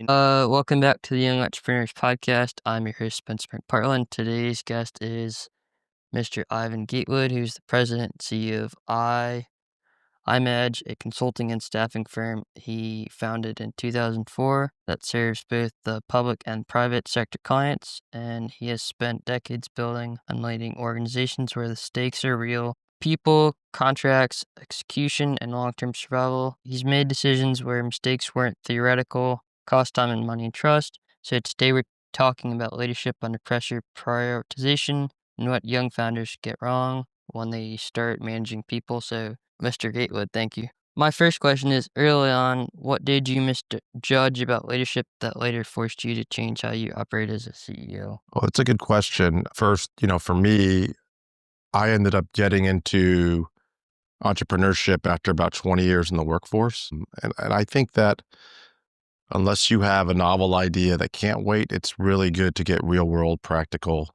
Welcome back to the Young Entrepreneurs Podcast. I'm your host, Spencer McPartland. Today's guest is Mr. Ivan Gatewood, who's the president and CEO of i-MAGE, a consulting and staffing firm he founded in 2004 that serves both the public and private sector clients, and he has spent decades building and leading organizations where the stakes are real. People, contracts, execution, and long-term survival. He's made decisions where mistakes weren't theoretical, cost time and money and trust. So today we're talking about leadership under pressure, prioritization, and what young founders get wrong when they start managing people. So Mr. Gatewood, thank you. My first question is, early on, what did you misjudge about leadership that later forced you to change how you operate as a CEO? Well, it's a good question. First, for me, I ended up getting into entrepreneurship after about 20 years in the workforce. And I think that unless you have a novel idea that can't wait, it's really good to get real world practical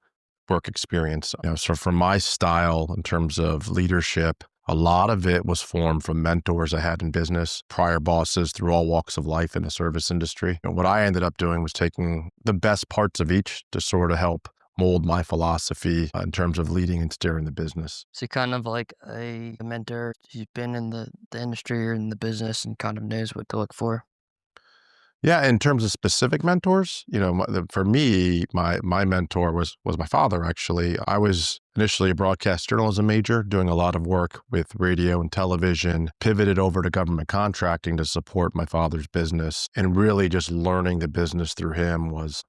work experience. So for my style in terms of leadership, a lot of it was formed from mentors I had in business, prior bosses through all walks of life in the service industry. And what I ended up doing was taking the best parts of each to sort of help mold my philosophy in terms of leading and steering the business. So kind of like a mentor who's been in the industry or in the business and kind of knows what to look for. Yeah, in terms of specific mentors, for me, my mentor was my father. Actually, I was initially a broadcast journalism major, doing a lot of work with radio and television. Pivoted over to government contracting to support my father's business, and really just learning the business through him was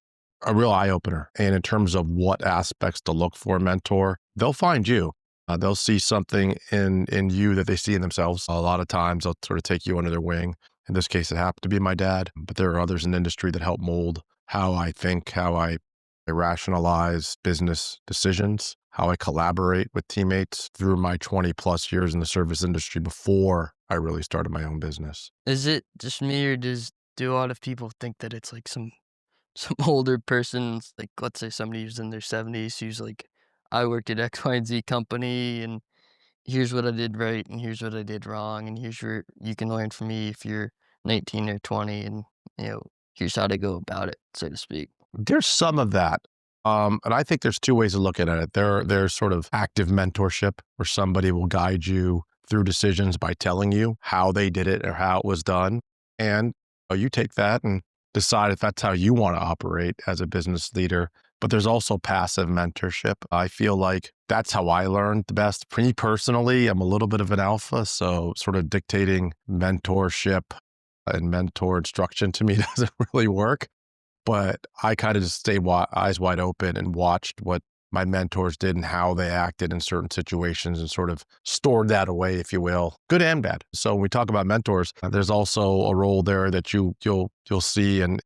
a real eye opener. And in terms of what aspects to look for a mentor, they'll find you. They'll see something in you that they see in themselves. A lot of times, they'll sort of take you under their wing. In this case, it happened to be my dad, but there are others in the industry that help mold how I think, how I rationalize business decisions, how I collaborate with teammates through my 20 plus years in the service industry before I really started my own business. Is it just me, or do a lot of people think that it's like some older persons, like let's say somebody who's in their 70s who's like, I worked at X, Y, and Z company, and here's what I did right, and here's what I did wrong, and here's where you can learn from me if you're 19 or 20, and here's how to go about it, so to speak. There's some of that. And I think there's two ways of looking at it. There's sort of active mentorship where somebody will guide you through decisions by telling you how they did it or how it was done. And you take that and decide if that's how you want to operate as a business leader. But there's also passive mentorship. I feel like that's how I learned the best. For me personally, I'm a little bit of an alpha, so sort of dictating mentorship and mentor instruction to me doesn't really work. But I kind of just stayed eyes wide open and watched what my mentors did and how they acted in certain situations and sort of stored that away, if you will, good and bad. So when we talk about mentors, there's also a role there that you'll see, and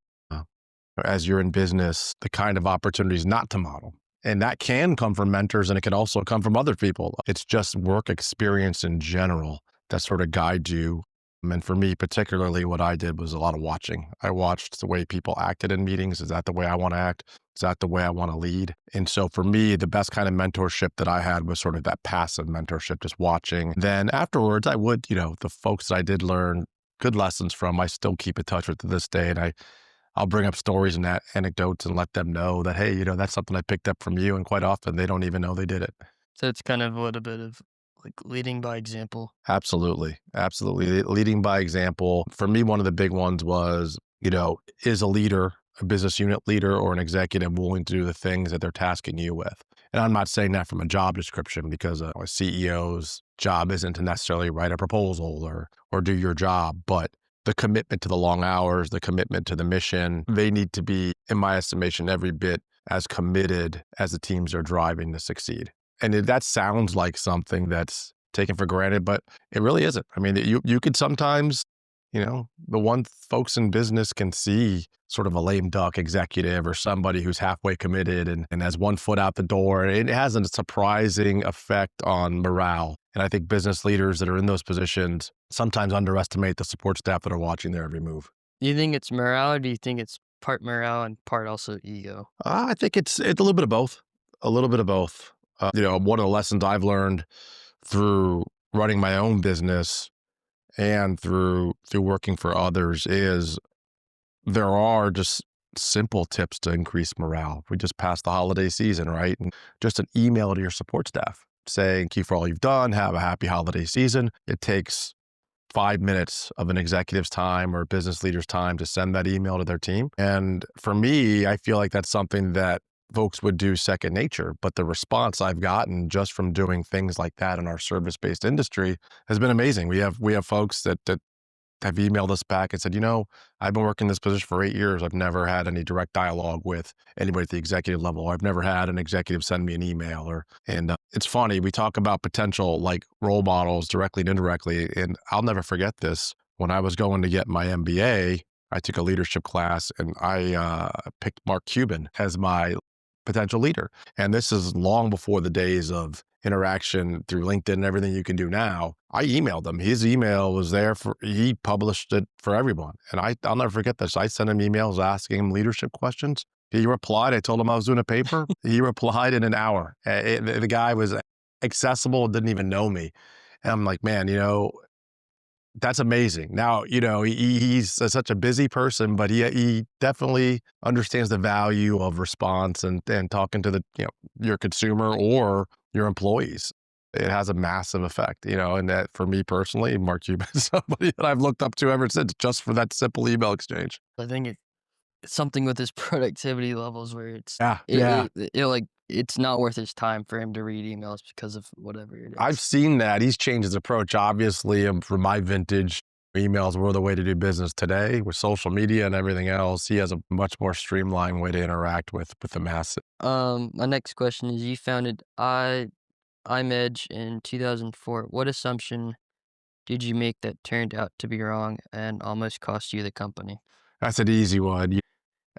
as you're in business, the kind of opportunities not to model. And that can come from mentors, and it can also come from other people. It's just work experience in general that sort of guides you. And for me, particularly, what I did was a lot of watching. I watched the way people acted in meetings. Is that the way I want to act? Is that the way I want to lead? And so for me, the best kind of mentorship that I had was sort of that passive mentorship, just watching. Then afterwards, I would, the folks that I did learn good lessons from, I still keep in touch with to this day. And I'll bring up stories and anecdotes and let them know that, hey, that's something I picked up from you. And quite often they don't even know they did it. So it's kind of a little bit of like leading by example. Absolutely. Absolutely. Leading by example. For me, one of the big ones was, is a leader, a business unit leader or an executive willing to do the things that they're tasking you with? And I'm not saying that from a job description, because a CEO's job isn't to necessarily write a proposal or do your job, but the commitment to the long hours, the commitment to the mission, they need to be, in my estimation, every bit as committed as the teams are driving to succeed. And that sounds like something that's taken for granted, but it really isn't. I mean, you could sometimes, the one folks in business can see sort of a lame duck executive or somebody who's halfway committed and has one foot out the door. It has a surprising effect on morale. And I think business leaders that are in those positions sometimes underestimate the support staff that are watching their every move. Do you think it's morale, or do you think it's part morale and part also ego? I think it's a little bit of both. A little bit of both. One of the lessons I've learned through running my own business and through working for others is there are just simple tips to increase morale. We just passed the holiday season, right? And just an email to your support staff saying, "Thank you for all you've done. Have a happy holiday season." It takes 5 minutes of an executive's time or a business leader's time to send that email to their team. And for me, I feel like that's something that folks would do second nature. But the response I've gotten just from doing things like that in our service-based industry has been amazing. We have folks that have emailed us back and said, I've been working this position for 8 years. I've never had any direct dialogue with anybody at the executive level. I've never had an executive send me an email and it's funny. We talk about potential like role models directly and indirectly. And I'll never forget this. When I was going to get my MBA, I took a leadership class and I picked Mark Cuban as my potential leader. And this is long before the days of interaction through LinkedIn and everything you can do now. I emailed him. His email was there he published it for everyone. And I'll never forget this. I sent him emails asking him leadership questions. He replied. I told him I was doing a paper. He replied in an hour. The guy was accessible, didn't even know me. And I'm like, man, that's amazing. Now, he's such a busy person, but he definitely understands the value of response and talking to your consumer or your employees. It has a massive effect, and that for me personally, Mark Cuban is somebody that I've looked up to ever since, just for that simple email exchange. I think it's something with his productivity levels where Yeah, yeah. it's not worth his time for him to read emails because of whatever it I've is. seen that. He's changed his approach, obviously, from my vintage. Emails were the way to do business today with social media and everything else. He has a much more streamlined way to interact with the masses. My next question is: you founded i-MAGE in 2004. What assumption did you make that turned out to be wrong and almost cost you the company? That's an easy one.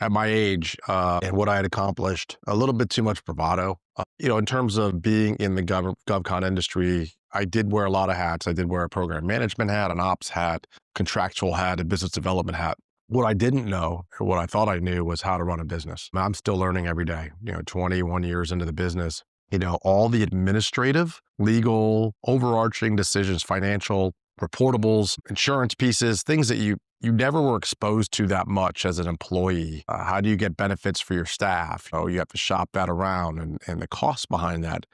At my age and what I had accomplished, a little bit too much bravado. In terms of being in the GovCon industry, I did wear a lot of hats. I did wear a program management hat, an ops hat, contractual hat, a business development hat. What I didn't know, or what I thought I knew, was how to run a business. I'm still learning every day, 21 years into the business. All the administrative, legal, overarching decisions, financial, reportables, insurance pieces, things that you never were exposed to that much as an employee. How do you get benefits for your staff? You have to shop that around, and the cost behind that,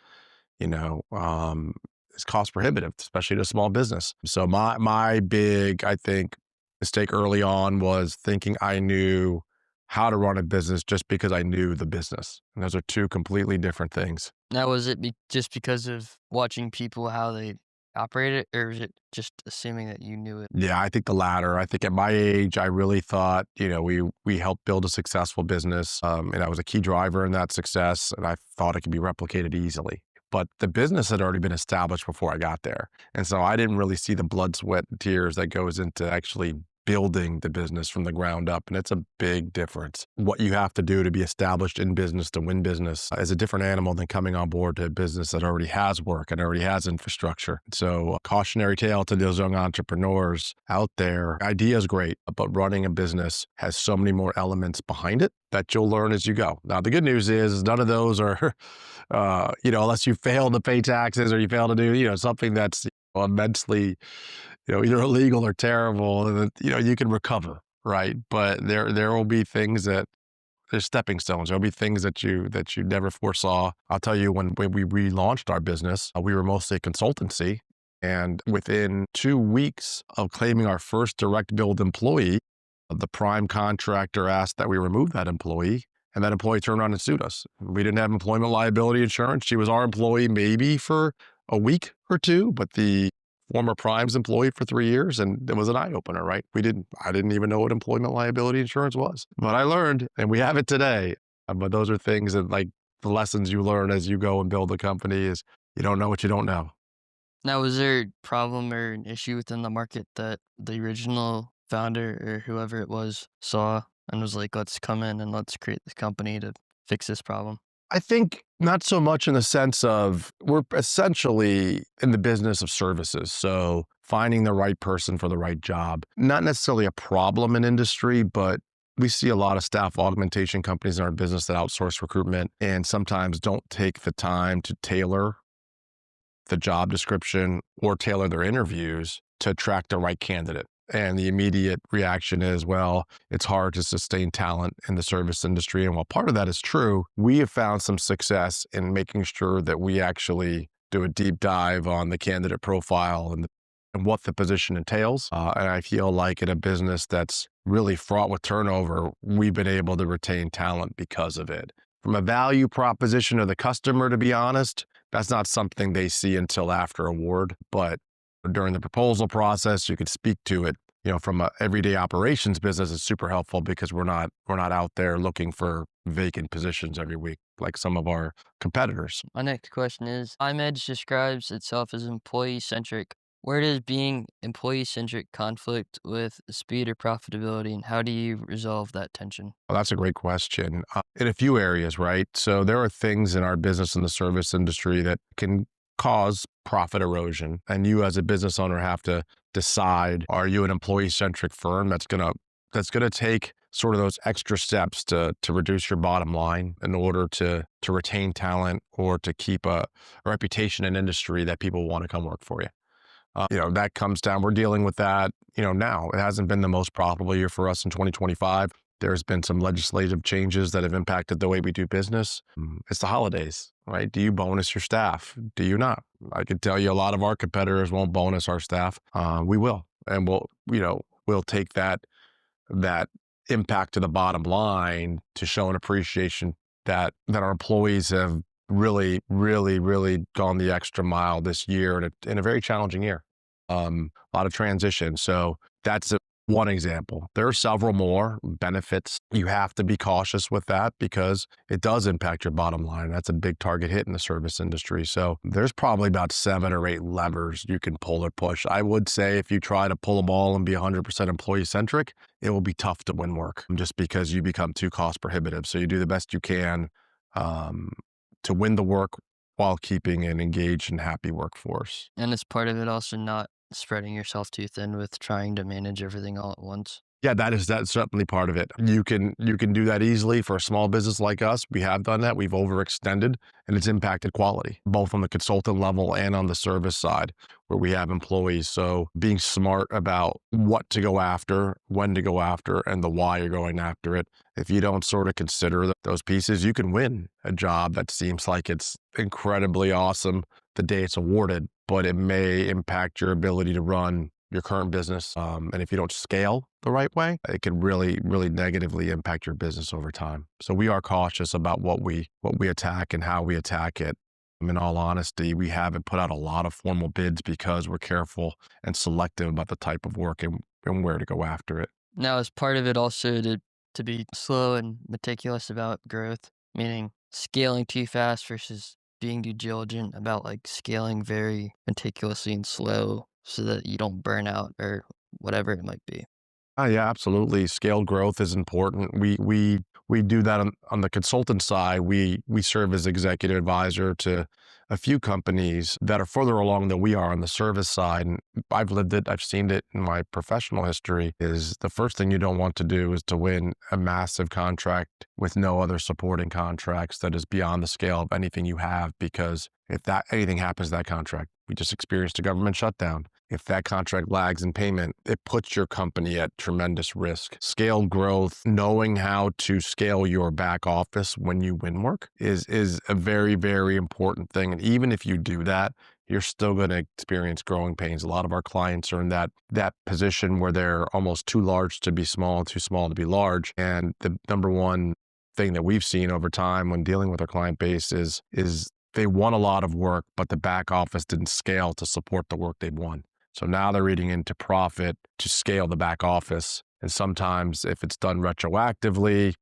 is cost prohibitive, especially to a small business. So my big, I think, mistake early on was thinking I knew how to run a business just because I knew the business. And those are two completely different things. Now, was it just because of watching people how they operate it, or is it just assuming that you knew it? Yeah, I think the latter. I think at my age, I really thought, we helped build a successful business, and I was a key driver in that success, and I thought it could be replicated easily. But the business had already been established before I got there. And so I didn't really see the blood, sweat, and tears that goes into actually building the business from the ground up. And it's a big difference. What you have to do to be established in business, to win business, is a different animal than coming on board to a business that already has work and already has infrastructure. So a cautionary tale to those young entrepreneurs out there: idea is great, but running a business has so many more elements behind it that you'll learn as you go. Now, the good news is none of those are, unless you fail to pay taxes or you fail to do, something that's immensely, either illegal or terrible, and you can recover, right? But there will be things that there's stepping stones. There'll be things that you never foresaw. I'll tell you, when we relaunched our business, we were mostly a consultancy, and within 2 weeks of claiming our first direct billed employee, the prime contractor asked that we remove that employee. And that employee turned around and sued us. We didn't have employment liability insurance. She was our employee maybe for a week or two, but the former Prime's employee for 3 years, and it was an eye opener, right? I didn't even know what employment liability insurance was, but I learned, and we have it today. But those are things that, like, the lessons you learn as you go and build a company is you don't know what you don't know. Now, was there a problem or an issue within the market that the original founder or whoever it was saw and was like, let's come in and let's create this company to fix this problem? I think not so much in the sense of we're essentially in the business of services. So finding the right person for the right job, not necessarily a problem in industry, but we see a lot of staff augmentation companies in our business that outsource recruitment and sometimes don't take the time to tailor the job description or tailor their interviews to attract the right candidate. And the immediate reaction is, well, it's hard to sustain talent in the service industry. And while part of that is true, we have found some success in making sure that we actually do a deep dive on the candidate profile and what the position entails. And I feel like in a business that's really fraught with turnover, we've been able to retain talent because of it. From a value proposition to the customer, to be honest, that's not something they see until after award. But during the proposal process, you could speak to it. From a everyday operations business, it's super helpful because we're not out there looking for vacant positions every week like some of our competitors. My next question is, i-MAGE describes itself as employee-centric. Where does being employee-centric conflict with speed or profitability, and how do you resolve that tension? Well, that's a great question. In a few areas, right? So there are things in our business in the service industry that can cause profit erosion. And you as a business owner have to decide, are you an employee-centric firm that's gonna take sort of those extra steps to reduce your bottom line in order to retain talent or to keep a reputation in industry that people want to come work for you. That comes down, we're dealing with that, now. It hasn't been the most profitable year for us in 2025. There's been some legislative changes that have impacted the way we do business. It's the holidays, right? Do you bonus your staff? Do you not? I can tell you a lot of our competitors won't bonus our staff. We will, and we'll take that impact to the bottom line to show an appreciation that our employees have really, really, really gone the extra mile this year in a very challenging year. A lot of transition. So that's one example. There are several more benefits. You have to be cautious with that because it does impact your bottom line. That's a big target hit in the service industry. So there's probably about 7 or 8 levers you can pull or push. I would say if you try to pull them all and be 100% employee centric, it will be tough to win work just because you become too cost prohibitive. So you do the best you can um, to win the work while keeping an engaged and happy workforce. And is part of it also not spreading yourself too thin with trying to manage everything all at once? Yeah, that's certainly part of it. You can do that easily for a small business like us. We have done that. We've overextended, and it's impacted quality, both on the consultant level and on the service side, where we have employees. So being smart about what to go after, when to go after, and the why you're going after it. If you don't sort of consider those pieces, you can win a job that seems like it's incredibly awesome the day it's awarded, but it may impact your ability to run your current business. And if you don't scale the right way, it can really, really negatively impact your business over time. So we are cautious about what we attack and how we attack it. In all honesty, we haven't put out a lot of formal bids because we're careful and selective about the type of work and where to go after it. Now, is part of it also to be slow and meticulous about growth, meaning scaling too fast versus being too diligent about like scaling very meticulously and slow so that you don't burn out or whatever it might be? Oh, yeah, absolutely. Scaled growth is important. We do that on the consultant side. We serve as executive advisor to a few companies that are further along than we are on the service side. And I've lived it. I've seen it in my professional history. Is the first thing you don't want to do is to win a massive contract with no other supporting contracts that is beyond the scale of anything you have. Because if that anything happens to that contract, we just experienced a government shutdown. If that contract lags in payment, it puts your company at tremendous risk. Scaled growth, knowing how to scale your back office when you win work is a very, very important thing. And even if you do that, you're still going to experience growing pains. A lot of our clients are in that position where they're almost too large to be small, too small to be large. And the number one thing that we've seen over time when dealing with our client base is they won a lot of work, but the back office didn't scale to support the work they've won. So now they're eating into profit to scale the back office. And sometimes if it's done retroactively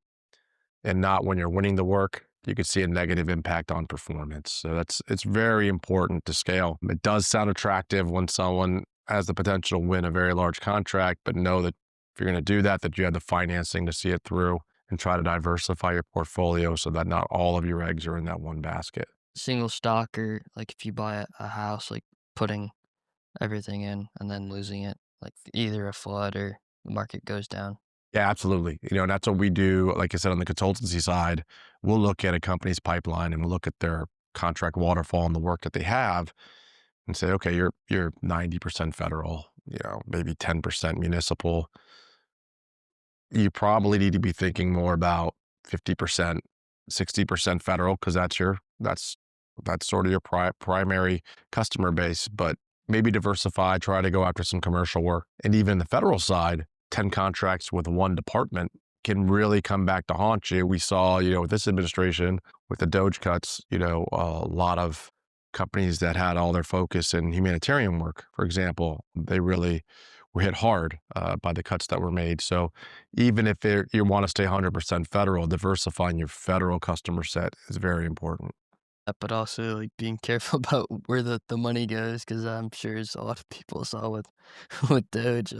and not when you're winning the work, you could see a negative impact on performance. So it's very important to scale. It does sound attractive when someone has the potential to win a very large contract, but know that if you're going to do that, that you have the financing to see it through and try to diversify your portfolio so that not all of your eggs are in that one basket. Single stock, or like if you buy a house, like putting everything in and then losing it, like either a flood or the market goes down. Yeah, absolutely. And that's what we do. Like I said, on the consultancy side, we'll look at a company's pipeline and we'll look at their contract waterfall and the work that they have and say, okay, you're 90% federal. maybe 10% municipal, you probably need to be thinking more about 50%, 60% federal, because that's sort of your primary customer base. But maybe diversify, try to go after some commercial work. And even the federal side, 10 contracts with one department can really come back to haunt you. We saw, with this administration, with the Doge cuts, a lot of companies that had all their focus in humanitarian work, for example, they really were hit hard by the cuts that were made. So even if you want to stay 100% federal, diversifying your federal customer set is very important. But also, like, being careful about where the money goes, because 'cause I'm sure as a lot of people saw with with Doge,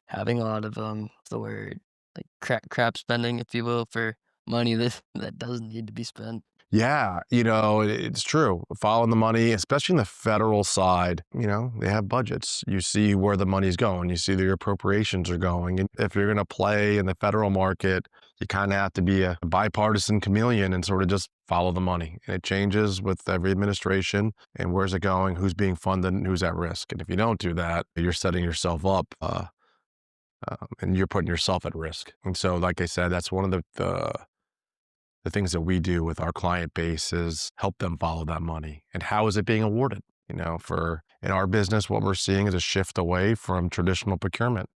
having a lot of, what's the word? Like, crap spending, if you will, for money that doesn't need to be spent. Yeah, it's true. Following the money, especially in the federal side, they have budgets. You see where the money's going. You see the appropriations are going. And if you're going to play in the federal market, you kind of have to be a bipartisan chameleon and sort of just follow the money. And it changes with every administration. And where's it going? Who's being funded and who's at risk? And if you don't do that, you're setting yourself up and you're putting yourself at risk. And so, like I said, that's one of the things that we do with our client base is help them follow that money. And how is it being awarded? For in our business, what we're seeing is a shift away from traditional procurement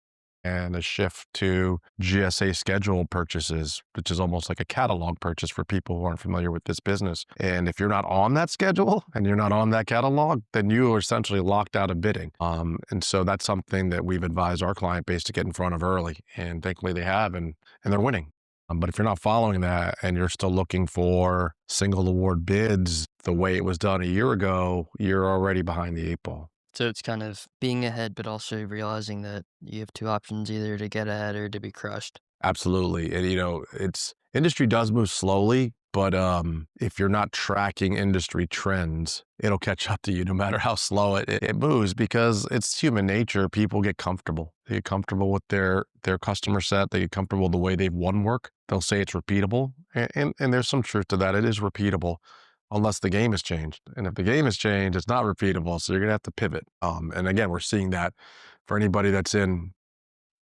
and a shift to GSA schedule purchases, which is almost like a catalog purchase for people who aren't familiar with this business. And if you're not on that schedule and you're not on that catalog, then you are essentially locked out of bidding. And so that's something that we've advised our client base to get in front of early. And thankfully they have, and they're winning. But if you're not following that and you're still looking for single award bids the way it was done a year ago, you're already behind the eight ball. So it's kind of being ahead, but also realizing that you have 2 options, either to get ahead or to be crushed. Absolutely. And it's industry does move slowly, but if you're not tracking industry trends, it'll catch up to you no matter how slow it moves, because it's human nature. People get comfortable. They get comfortable with their customer set. They get comfortable with the way they've won work. They'll say it's repeatable. And there's some truth to that. It is repeatable unless the game has changed. And if the game has changed, it's not repeatable. So you're going to have to pivot. And again, we're seeing that for anybody that's in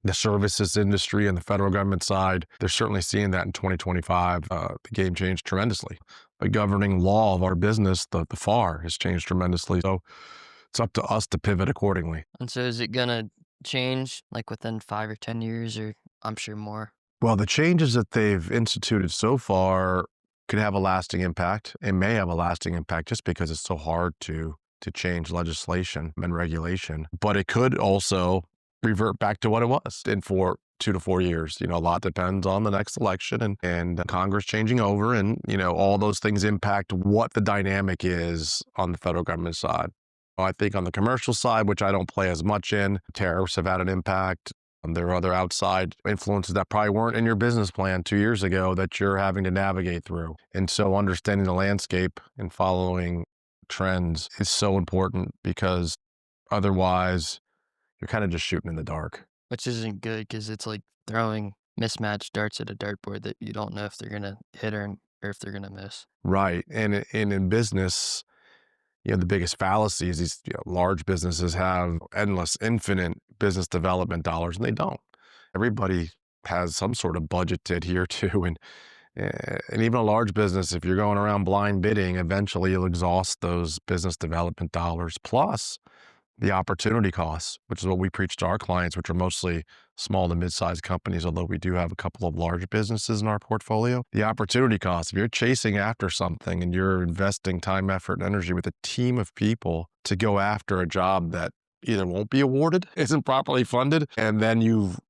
the services industry and the federal government side. They're certainly seeing that in 2025. The game changed tremendously. The governing law of our business, the FAR, has changed tremendously. So it's up to us to pivot accordingly. And so is it gonna change, like, within 5 or 10 years, or I'm sure more? Well, the changes that they've instituted so far could have a lasting impact. It may have a lasting impact just because it's so hard to change legislation and regulation. But it could also revert back to what it was in 2 to 4 years. A lot depends on the next election and Congress changing over, and all those things impact what the dynamic is on the federal government side. I think on the commercial side, which I don't play as much in, tariffs have had an impact. There are other outside influences that probably weren't in your business plan 2 years ago that you're having to navigate through. And so understanding the landscape and following trends is so important, because otherwise you're kind of just shooting in the dark. Which isn't good, because it's like throwing mismatched darts at a dartboard that you don't know if they're gonna hit or if they're gonna miss. Right. And in business, the biggest fallacy is these large businesses have endless, infinite business development dollars, and they don't. Everybody has some sort of budget to adhere to, and even a large business, if you're going around blind bidding, eventually you'll exhaust those business development dollars. Plus, the opportunity costs, which is what we preach to our clients, which are mostly small to mid-sized companies, although we do have a couple of large businesses in our portfolio. The opportunity costs, if you're chasing after something and you're investing time, effort, and energy with a team of people to go after a job that either won't be awarded, isn't properly funded, and then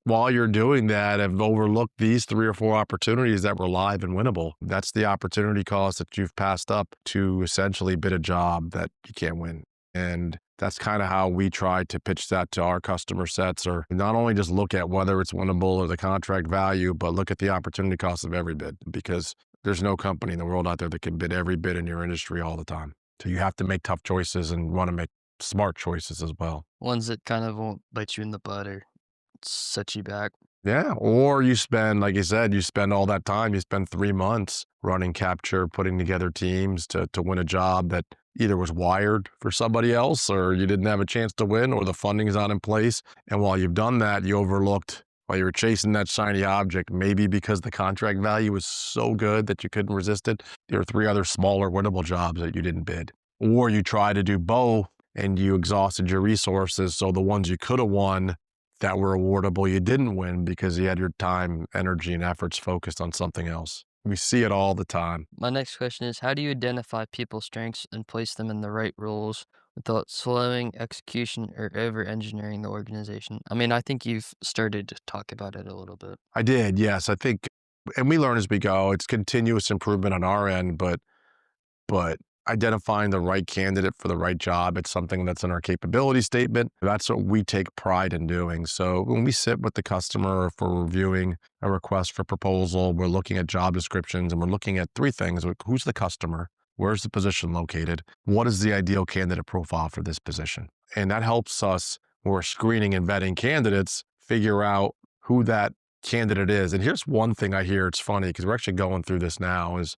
while you're doing that, have overlooked these 3 or 4 opportunities that were live and winnable. That's the opportunity cost that you've passed up to essentially bid a job that you can't win. And that's kind of how we try to pitch that to our customer sets, or not only just look at whether it's winnable or the contract value, but look at the opportunity cost of every bid, because there's no company in the world out there that can bid every bid in your industry all the time. So you have to make tough choices and want to make smart choices as well. Ones that kind of won't bite you in the butt or set you back. Yeah. Or you spend, like you said, you spend all that time, you spend 3 months running capture, putting together teams to win a job that either was wired for somebody else or you didn't have a chance to win or the funding is not in place. And while you've done that, you overlooked while you were chasing that shiny object, maybe because the contract value was so good that you couldn't resist it. There were 3 other smaller winnable jobs that you didn't bid. Or you tried to do both and you exhausted your resources. So the ones you could have won that were awardable, you didn't win because you had your time, energy, and efforts focused on something else. We see it all the time. My next question is, how do you identify people's strengths and place them in the right roles without slowing execution or over-engineering the organization? I mean, I think you've started to talk about it a little bit. I did, yes. I think, and we learn as we go. It's continuous improvement on our end, but identifying the right candidate for the right job, it's something that's in our capability statement. That's what we take pride in doing. So when we sit with the customer, if we're reviewing a request for proposal, we're looking at job descriptions and we're looking at 3 things. Who's the customer? Where's the position located? What is the ideal candidate profile for this position? And that helps us, when we're screening and vetting candidates, figure out who that candidate is. And here's one thing I hear, it's funny because we're actually going through this now, is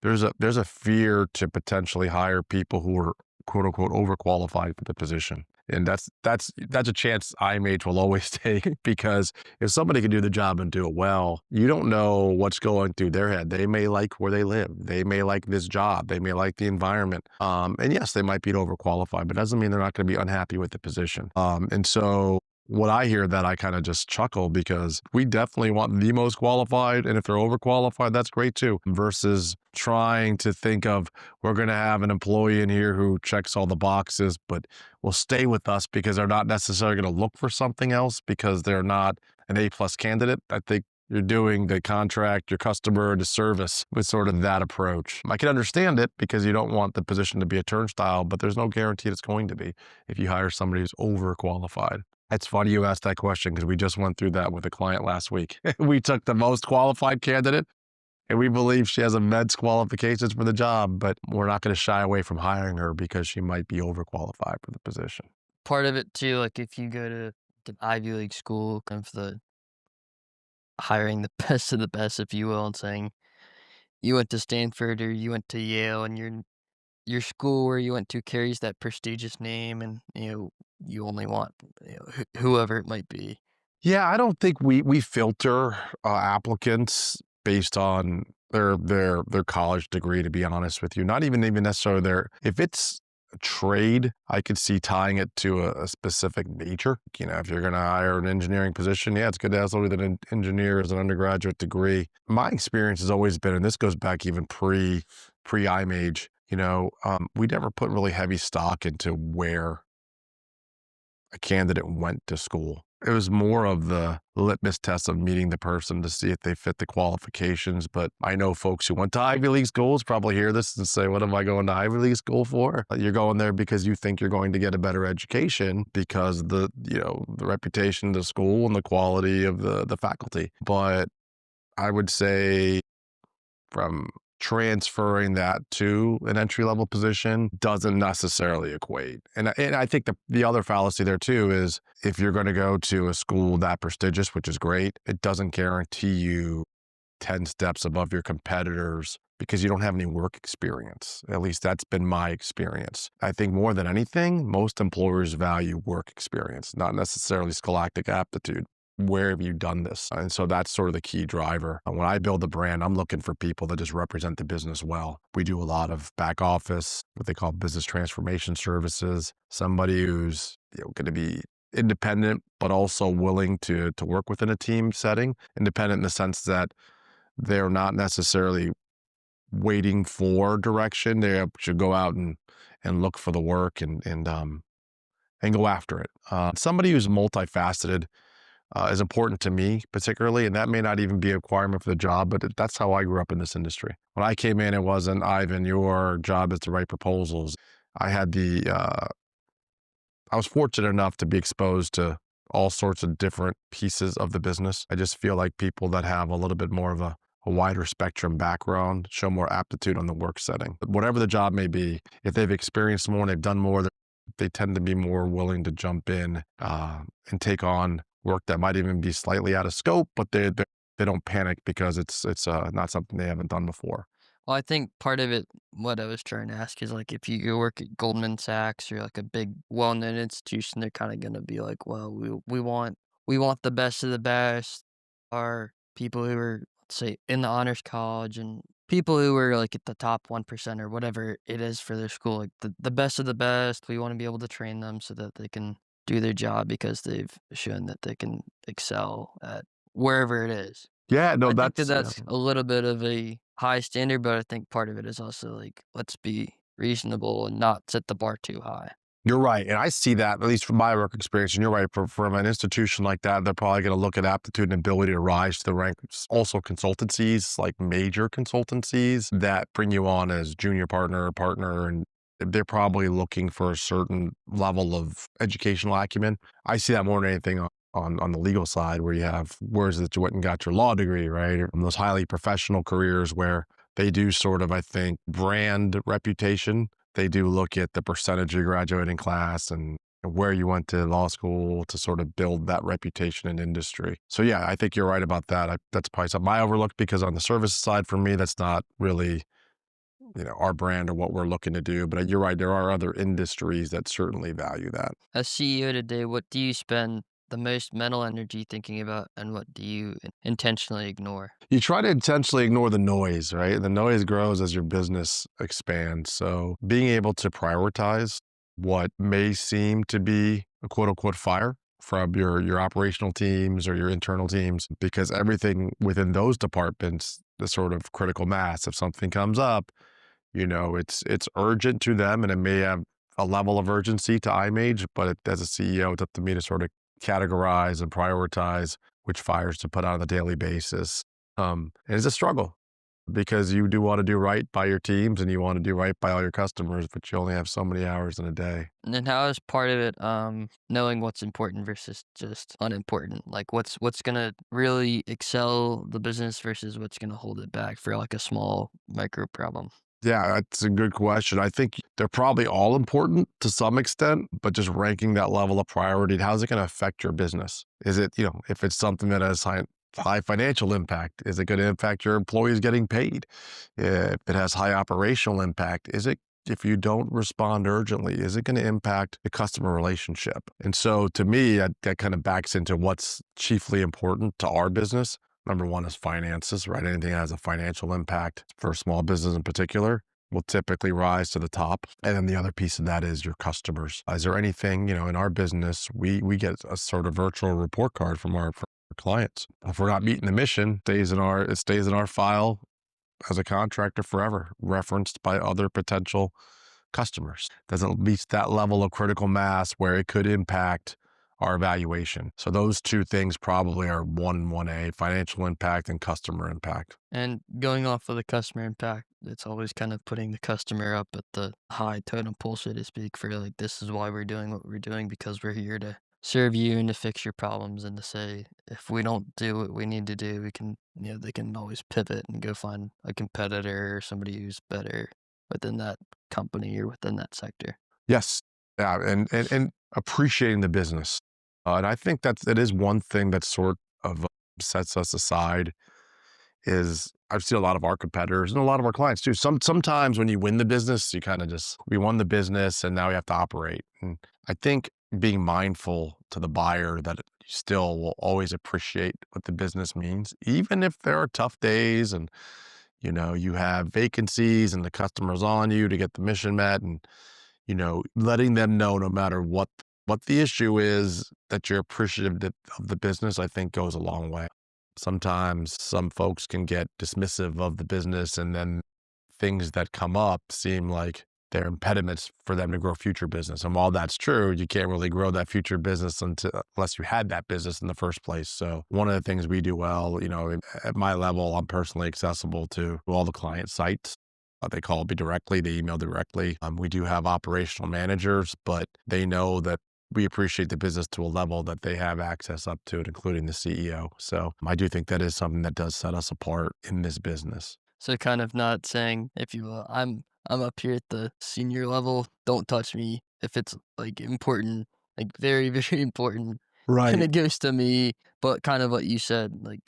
there's a fear to potentially hire people who are quote unquote overqualified for the position. And that's a chance i-MAGE will always take because if somebody can do the job and do it well, you don't know what's going through their head. They may like where they live. They may like this job. They may like the environment. And yes, they might be overqualified, but doesn't mean they're not going to be unhappy with the position. And so when I hear that, I kind of just chuckle because we definitely want the most qualified. And if they're overqualified, that's great too, versus trying to think of, we're going to have an employee in here who checks all the boxes, but will stay with us because they're not necessarily going to look for something else because they're not an A+ candidate. I think you're doing the contract, your customer a disservice with sort of that approach. I can understand it because you don't want the position to be a turnstile, but there's no guarantee it's going to be if you hire somebody who's overqualified. It's funny you asked that question because we just went through that with a client last week. We took the most qualified candidate and we believe she has immense qualifications for the job, but we're not going to shy away from hiring her because she might be overqualified for the position. Part of it too, like if you go to an Ivy League school, kind of the hiring the best of the best, if you will, and saying you went to Stanford or you went to Yale and your school where you went to carries that prestigious name and, you only want, whoever it might be. Yeah, I don't think we filter applicants based on their college degree, to be honest with you. Not even necessarily their, if it's a trade, I could see tying it to a specific major. If you're going to hire an engineering position, yeah, it's good to have somebody that an engineer as an undergraduate degree. My experience has always been, and this goes back even pre i-MAGE, we never put really heavy stock into where a candidate went to school. It was more of the litmus test of meeting the person to see if they fit the qualifications. But I know folks who went to Ivy League schools probably hear this and say, what am I going to Ivy League school for? You're going there because you think you're going to get a better education because the reputation of the school and the quality of the faculty. But I would say from transferring that to an entry-level position doesn't necessarily equate. And I think the other fallacy there too is if you're going to go to a school that prestigious, which is great, it doesn't guarantee you 10 steps above your competitors because you don't have any work experience. At least that's been my experience. I think more than anything, most employers value work experience, not necessarily scholastic aptitude. Where have you done this? And so that's sort of the key driver. When I build a brand, I'm looking for people that just represent the business well. We do a lot of back office, what they call business transformation services, somebody who's going to be independent, but also willing to work within a team setting. Independent in the sense that they're not necessarily waiting for direction. They should go out and look for the work and go after it. Somebody who's multifaceted is important to me particularly, and that may not even be a requirement for the job, but that's how I grew up in this industry. When I came in, it wasn't, Ivan, your job is to write proposals. I had I was fortunate enough to be exposed to all sorts of different pieces of the business. I just feel like people that have a little bit more of a wider spectrum background show more aptitude on the work setting. But whatever the job may be, if they've experienced more and they've done more, they tend to be more willing to jump in and take on work that might even be slightly out of scope, but they don't panic because it's not something they haven't done before. Well, I think part of it, what I was trying to ask is like if you work at Goldman Sachs or like a big well-known institution, they're kind of going to be like, well, we want the best of the best. Our people who are, let's say, in the honors college and people who are like at the top 1% or whatever it is for their school, like the best of the best. We want to be able to train them so that they can do their job because they've shown that they can excel at wherever it is. Yeah, no, I think that that's that's a little bit of a high standard, but I think part of it is also, like, let's be reasonable and not set the bar too high. you're right, and I see that, at least from my work experience, and you're right, from an institution like that, they're probably gonna look at aptitude and ability to rise to the ranks. Also consultancies, like major consultancies that bring you on as junior partner or partner, and they're probably looking for a certain level of educational acumen. I see that more than anything on the legal side where you have whereas that you went and got your law degree, right? Or those highly professional careers where they do sort of, I think, brand reputation. They do look at the percentage of your graduating class and where you went to law school to sort of build that reputation in industry. So yeah, I think you're right about that. That's probably something I overlooked because on the service side for me, that's not really, our brand or what we're looking to do. But you're right, there are other industries that certainly value that. As CEO today, what do you spend the most mental energy thinking about, and what do you intentionally ignore? You try to intentionally ignore the noise, right? The noise grows as your business expands. So being able to prioritize what may seem to be a quote unquote fire from your operational teams or your internal teams, because everything within those departments, the sort of critical mass, if something comes up, it's urgent to them and it may have a level of urgency to i-MAGE, but as a CEO, it's up to me to sort of categorize and prioritize which fires to put out on a daily basis. And it's a struggle because you do want to do right by your teams and you want to do right by all your customers, but you only have so many hours in a day. And then how is part of it, knowing what's important versus just unimportant? Like, what's gonna really excel the business versus what's gonna hold it back for, like, a small micro problem? Yeah, that's a good question. I think they're probably all important to some extent, but just ranking that level of priority, how's it going to affect your business? Is it, if it's something that has high financial impact, is it going to impact your employees getting paid? If it has high operational impact, if you don't respond urgently, is it going to impact the customer relationship? And so to me, that kind of backs into what's chiefly important to our business. Number one is finances, right? Anything that has a financial impact for a small business in particular will typically rise to the top. And then the other piece of that is your customers. Is there anything, in our business, we get a sort of virtual report card from our clients. If we're not meeting the mission, it stays in our file as a contractor forever, referenced by other potential customers. Doesn't reach that level of critical mass where it could impact our evaluation. So those two things probably are 1A, financial impact and customer impact. And going off of the customer impact, it's always kind of putting the customer up at the high totem pole, so to speak, for like, this is why we're doing what we're doing because we're here to serve you and to fix your problems and to say, if we don't do what we need to do, we can, they can always pivot and go find a competitor or somebody who's better within that company or within that sector. Yes. Yeah. And appreciating the business. And I think it is one thing that sort of sets us aside is I've seen a lot of our competitors and a lot of our clients too. Sometimes when you win the business, you kind of we won the business and now we have to operate. And I think being mindful to the buyer that you still will always appreciate what the business means, even if there are tough days and you have vacancies and the customer's on you to get the mission met, and letting them know no matter what the issue is that you're appreciative of the business, I think goes a long way. Sometimes some folks can get dismissive of the business and then things that come up seem like they're impediments for them to grow future business. And while that's true, you can't really grow that future business unless you had that business in the first place. So one of the things we do well, at my level, I'm personally accessible to all the client sites. They call me directly, they email directly. We do have operational managers, but they know that we appreciate the business to a level that they have access up to it, including the CEO. So I do think that is something that does set us apart in this business. So kind of not saying, if you will, I'm up here at the senior level, don't touch me if it's like important, like very, very important. And Right. it goes to me, but kind of what you said, like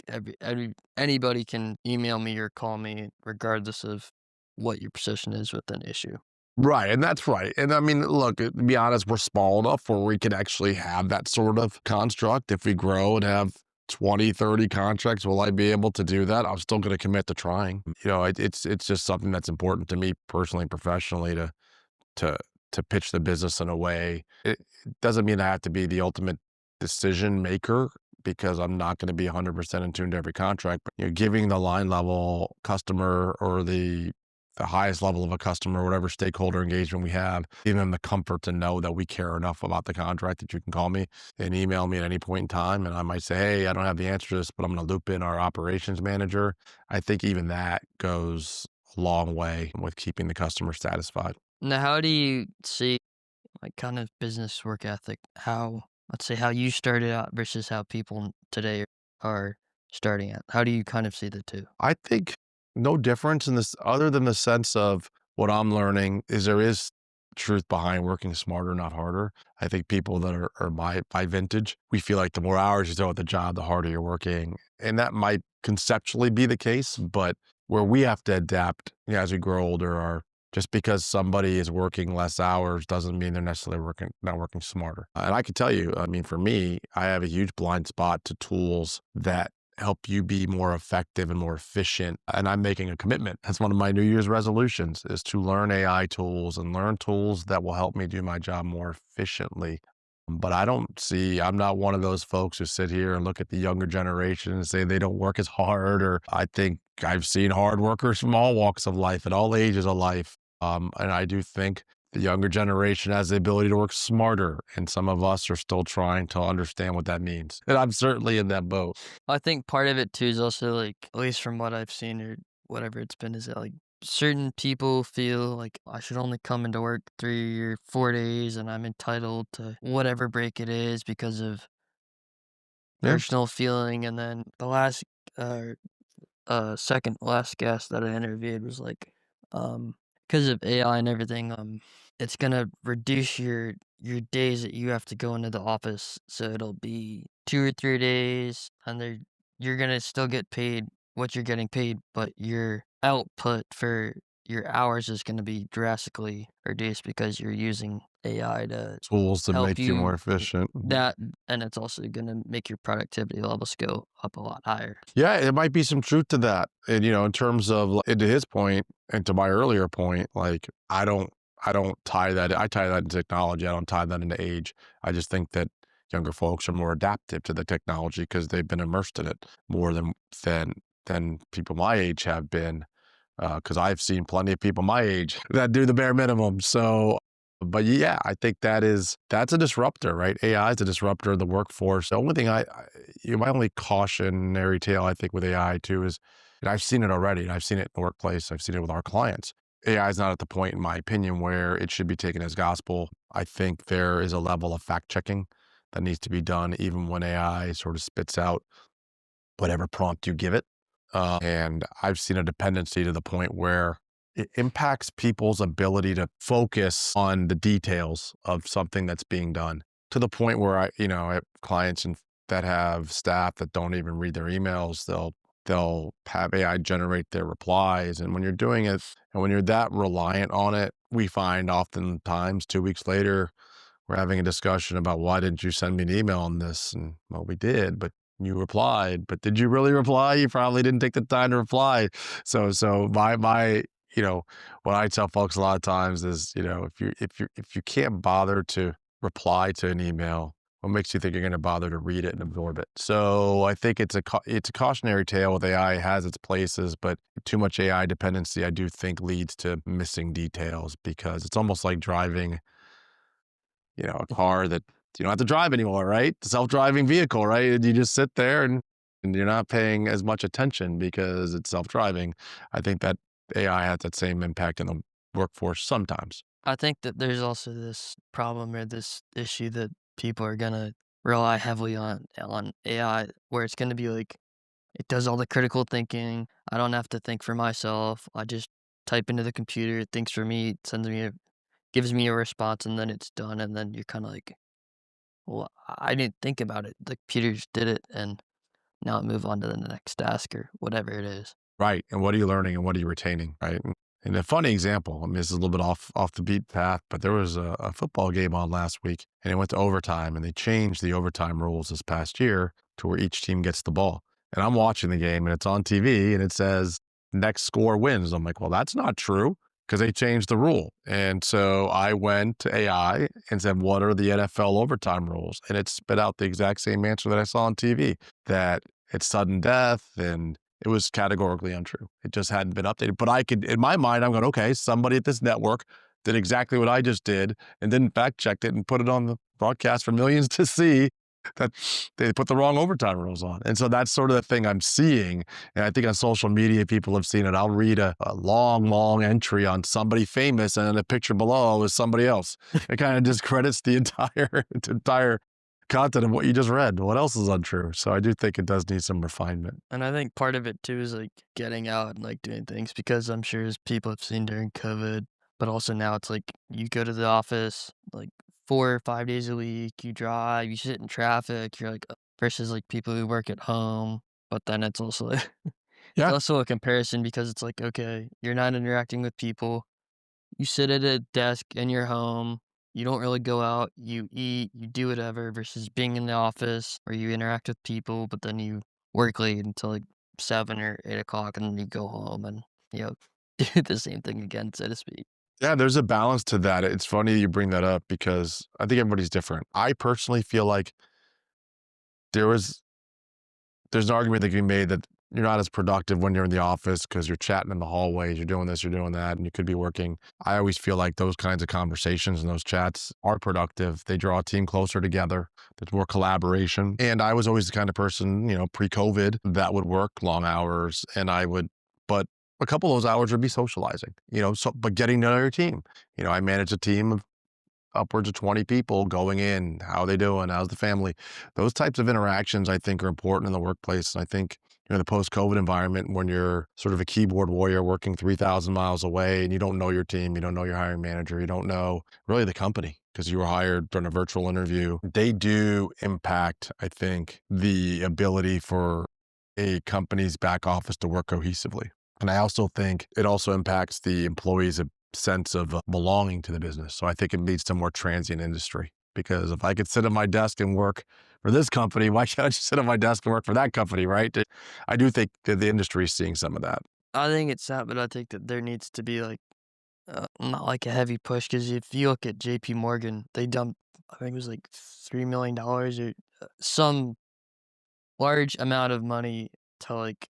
anybody can email me or call me regardless of what your position is with an issue. Right, and that's right. And I mean, look, to be honest, we're small enough where we can actually have that sort of construct. If we grow and have 20, 30 contracts, will I be able to do that? I'm still going to commit to trying. It's just something that's important to me personally, professionally, to to pitch the business in a way. It doesn't mean I have to be the ultimate decision maker because I'm not going to be 100% in tune to every contract. But giving the line level customer or the highest level of a customer, whatever stakeholder engagement we have, giving them the comfort to know that we care enough about the contract that you can call me and email me at any point in time. And I might say, hey, I don't have the answer to this, but I'm going to loop in our operations manager. I think even that goes a long way with keeping the customer satisfied. Now, how do you see like kind of business work ethic? How, let's say, how you started out versus how people today are starting out? How do you kind of see the two? I think no difference in this other than the sense of what I'm learning is there is truth behind working smarter, not harder. I think people that are my vintage, we feel like the more hours you throw at the job, the harder you're working. And that might conceptually be the case, but where we have to adapt as we grow older are just because somebody is working less hours doesn't mean they're necessarily not working smarter. And I can tell you, I mean, for me, I have a huge blind spot to tools that help you be more effective and more efficient. And I'm making a commitment. That's one of my New Year's resolutions is to learn AI tools and learn tools that will help me do my job more efficiently. But I'm not one of those folks who sit here and look at the younger generation and say they don't work as hard, or I think I've seen hard workers from all walks of life at all ages of life. And I do think the younger generation has the ability to work smarter, and some of us are still trying to understand what that means. And I'm certainly in that boat. I think part of it too is also like, at least from what I've seen or whatever it's been, is that like certain people feel like I should only come into work 3 or 4 days and I'm entitled to whatever break it is because of Yeah. personal feeling. And then the last, uh, second last guest that I interviewed was like, because of AI and everything, it's gonna reduce your days that you have to go into the office. So it'll be 2 or 3 days, and you're gonna still get paid what you're getting paid, but your output for your hours is gonna be drastically reduced because you're using AI to Tools to help make you more you efficient. that, and it's also gonna make your productivity levels go up a lot higher. Yeah, it might be some truth to that. And in terms of and to his point and to my earlier point, like I don't tie that. I tie that into technology. I don't tie that into age. I just think that younger folks are more adaptive to the technology because they've been immersed in it more than than people my age have been. Because I've seen plenty of people my age that do the bare minimum. So, but yeah, I think that's a disruptor, right? AI is a disruptor of the workforce. The only thing my only cautionary tale I think with AI too is, and I've seen it already, and I've seen it in the workplace, I've seen it with our clients. AI is not at the point, in my opinion, where it should be taken as gospel. I think there is a level of fact checking that needs to be done, even when AI sort of spits out whatever prompt you give it. And I've seen a dependency to the point where it impacts people's ability to focus on the details of something that's being done to the point where I have clients that have staff that don't even read their emails. They'll have AI generate their replies. And when you're doing it and when you're that reliant on it, we find oftentimes 2 weeks later, we're having a discussion about why didn't you send me an email on this? And well, we did, but you replied. But did you really reply? You probably didn't take the time to reply. So my what I tell folks a lot of times is if you can't bother to reply to an email, what makes you think you're going to bother to read it and absorb it? So I think it's a cautionary tale with AI. It has its places, but too much AI dependency, I do think, leads to missing details because it's almost like driving a car that you don't have to drive anymore, right? Self-driving vehicle, right? And you just sit there and you're not paying as much attention because it's self-driving. I think that AI has that same impact in the workforce sometimes. I think that there's also this problem or this issue that people are gonna rely heavily on AI, where it's gonna be like, it does all the critical thinking. I don't have to think for myself. I just type into the computer, it thinks for me, it gives me a response, and then it's done. And then you're kind of like, well, I didn't think about it. The computer just did it, and now I move on to the next task or whatever it is. Right. And what are you learning and what are you retaining, right? And a funny example, I mean, this is a little bit off the beat path, but there was a football game on last week and it went to overtime and they changed the overtime rules this past year to where each team gets the ball. And I'm watching the game and it's on TV and it says next score wins. I'm like, well, that's not true because they changed the rule. And so I went to AI and said, what are the NFL overtime rules? And it spit out the exact same answer that I saw on TV, that it's sudden death and it was categorically untrue. It just hadn't been updated. But I could, in my mind, I'm going, okay, somebody at this network did exactly what I just did and didn't fact check it and put it on the broadcast for millions to see that they put the wrong overtime rules on. And so that's sort of the thing I'm seeing. And I think on social media, people have seen it. I'll read a long, long entry on somebody famous and then the picture below is somebody else. It kind of discredits the entire content of what you just read. What else is untrue? So I do think it does need some refinement. And I think part of it too is like getting out and like doing things because I'm sure as people have seen during COVID, but also now it's like you go to the office like 4 or 5 days a week, you drive, you sit in traffic, you're like versus like people who work at home. But then it's also like, it's Yeah. also a comparison because it's like, okay, you're not interacting with people. You sit at a desk in your home, you don't really go out, you eat, you do whatever versus being in the office where you interact with people, but then you work late until like 7 or 8 o'clock and then you go home and, you know, do the same thing again, so to speak. Yeah, there's a balance to that. It's funny you bring that up because I think everybody's different. I personally feel like there was there's an argument that can be made that you're not as productive when you're in the office because you're chatting in the hallways, you're doing this, you're doing that, and you could be working. I always feel like those kinds of conversations and those chats are productive. They draw a team closer together. There's more collaboration. And I was always the kind of person, pre-COVID that would work long hours and but a couple of those hours would be socializing, but getting to know your team. I manage a team of upwards of 20 people going in. How they doing? How's the family? Those types of interactions I think are important in the workplace. And I think, the post-COVID environment when you're sort of a keyboard warrior working 3,000 miles away and you don't know your team, you don't know your hiring manager, you don't know really the company because you were hired during a virtual interview. They do impact, I think, the ability for a company's back office to work cohesively. And I also think it also impacts the employees' sense of belonging to the business. So I think it leads to more transient industry because if I could sit at my desk and work for this company, why can't I just sit at my desk and work for that company, right? I do think that the industry is seeing some of that. I think it's sad, but I think that there needs to be like, not like a heavy push because if you look at JP Morgan, they dumped, I think it was like $3 million or some large amount of money to like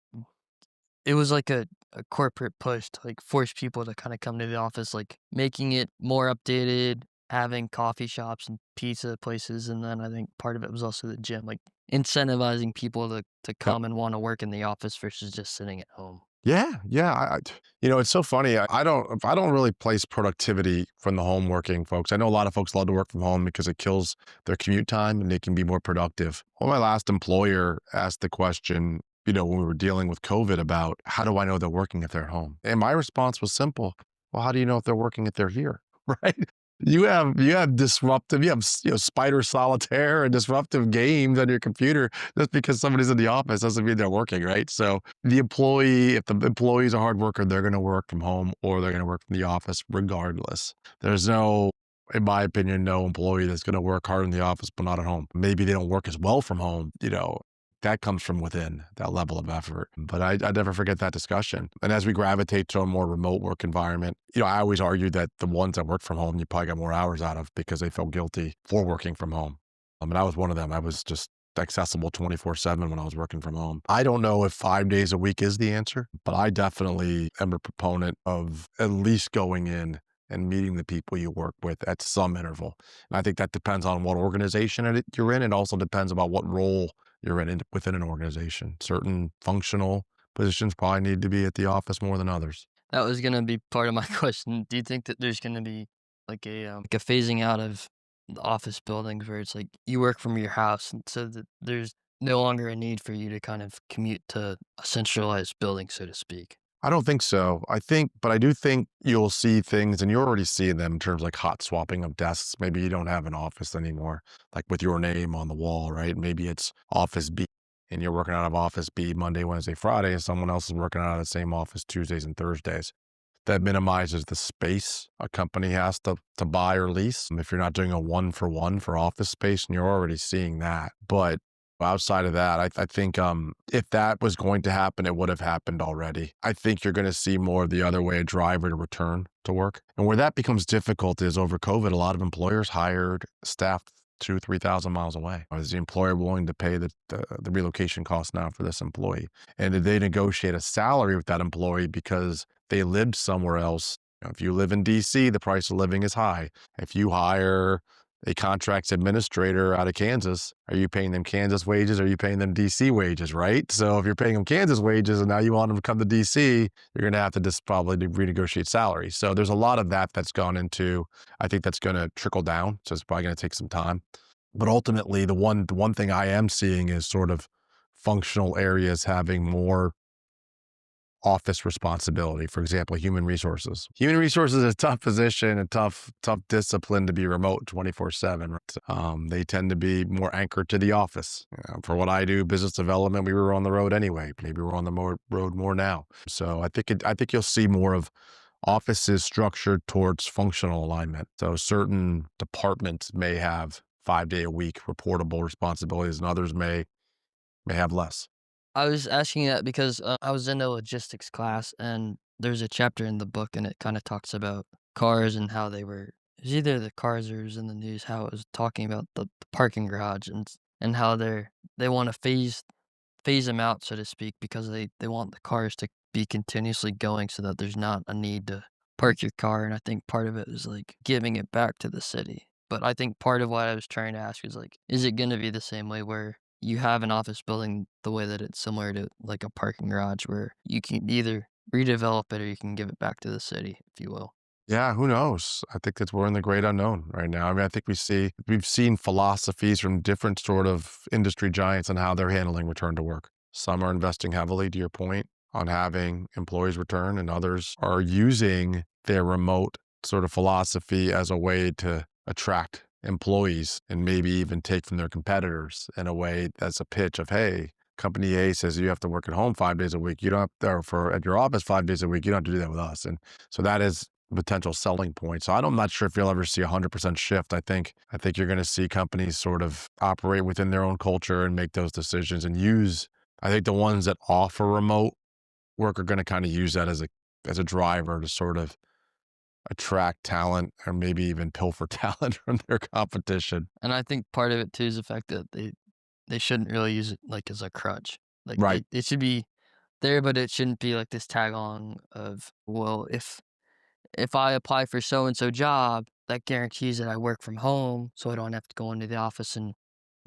it was like a corporate push to, like, force people to kinda come to the office, like, making it more updated, having coffee shops and pizza places, and then I think part of it was also the gym, like, incentivizing people to Yep. come and wanna work in the office versus just sitting at home. Yeah, yeah. It's so funny. I don't really place productivity from the home working folks. I know a lot of folks love to work from home because it kills their commute time and they can be more productive. Well, my last employer asked the question, when we were dealing with COVID about how do I know they're working if they're at home? And my response was simple. Well, how do you know if they're working if they're here? Right? You have disruptive, spider solitaire and disruptive games on your computer. Just because somebody's in the office doesn't mean they're working, right? So if the employee's a hard worker, they're going to work from home or they're going to work from the office regardless. There's no, in my opinion, no employee that's going to work hard in the office but not at home. Maybe they don't work as well from home, that comes from within, that level of effort. But I never forget that discussion. And as we gravitate to a more remote work environment, I always argue that the ones that work from home, you probably got more hours out of because they felt guilty for working from home. I was one of them. I was just accessible 24/7 when I was working from home. I don't know if 5 days a week is the answer, but I definitely am a proponent of at least going in and meeting the people you work with at some interval. And I think that depends on what organization you're in. It also depends about what role you're in within an organization. Certain functional positions probably need to be at the office more than others. That was gonna be part of my question. Do you think that there's gonna be like a phasing out of the office buildings where it's like you work from your house and so that there's no longer a need for you to kind of commute to a centralized building, so to speak? I don't think so. But I do think you'll see things, and you're already seeing them in terms like hot swapping of desks. Maybe you don't have an office anymore, like with your name on the wall, right? Maybe it's office B and you're working out of office B Monday, Wednesday, Friday, and someone else is working out of the same office Tuesdays and Thursdays. that minimizes the space a company has to buy or lease. If you're not doing a one for one for office space, and you're already seeing that. But outside of that, I think if that was going to happen, it would have happened already. I think you're going to see more of the other way, a driver to return to work. And where that becomes difficult is over COVID, a lot of employers hired staff 2,000 to 3,000 miles away. Is the employer willing to pay the relocation cost now for this employee? And did they negotiate a salary with that employee because they lived somewhere else? If you live in DC, the price of living is high. If you hire a contracts administrator out of Kansas, are you paying them Kansas wages? Or are you paying them DC wages, right? So if you're paying them Kansas wages and now you want them to come to DC, you're going to have to just probably renegotiate salary. So there's a lot of that that's gone into, I think that's going to trickle down. So it's probably going to take some time. But ultimately, the one thing I am seeing is sort of functional areas having more office responsibility. For example, human resources. Human resources is a tough position, a tough discipline to be remote 24/7. Right? They tend to be more anchored to the office. For what I do, business development, we were on the road anyway. Maybe we're on the road more now. So I think you'll see more of offices structured towards functional alignment. So certain departments may have 5-day a week reportable responsibilities, and others may have less. I was asking that because, I was in a logistics class, and there's a chapter in the book, and it kinda talks about cars and how they were it was either the cars or it was in the news, how it was talking about the parking garage and how they wanna phase them out, so to speak, because they want the cars to be continuously going so that there's not a need to park your car, and I think part of it is, like, giving it back to the city. But I think part of what I was trying to ask is, like, is it gonna be the same way where you have an office building the way that it's similar to, like, a parking garage where you can either redevelop it or you can give it back to the city, if you will? Yeah, who knows? I think that we're in the great unknown right now. I mean, I think we've seen philosophies from different sort of industry giants on how they're handling return to work. Some are investing heavily, to your point, on having employees return, and others are using their remote sort of philosophy as a way to attract employees and maybe even take from their competitors in a way that's a pitch of, hey, company A says you have to work at home 5 days a week. You don't have to, or for at your office 5 days a week. You don't have to do that with us. And so that is potential selling point. So I'm not sure if you'll ever see 100% shift. I think you're going to see companies sort of operate within their own culture and make those decisions and use. I think the ones that offer remote work are going to kind of use that as a driver to sort of attract talent or maybe even pilfer talent from their competition. And I think part of it too is the fact that they shouldn't really use it, like, as a crutch. Like, Right. it should be there, but it shouldn't be like this tag along of, "Well, if I apply for so and so job, that guarantees that I work from home, so I don't have to go into the office and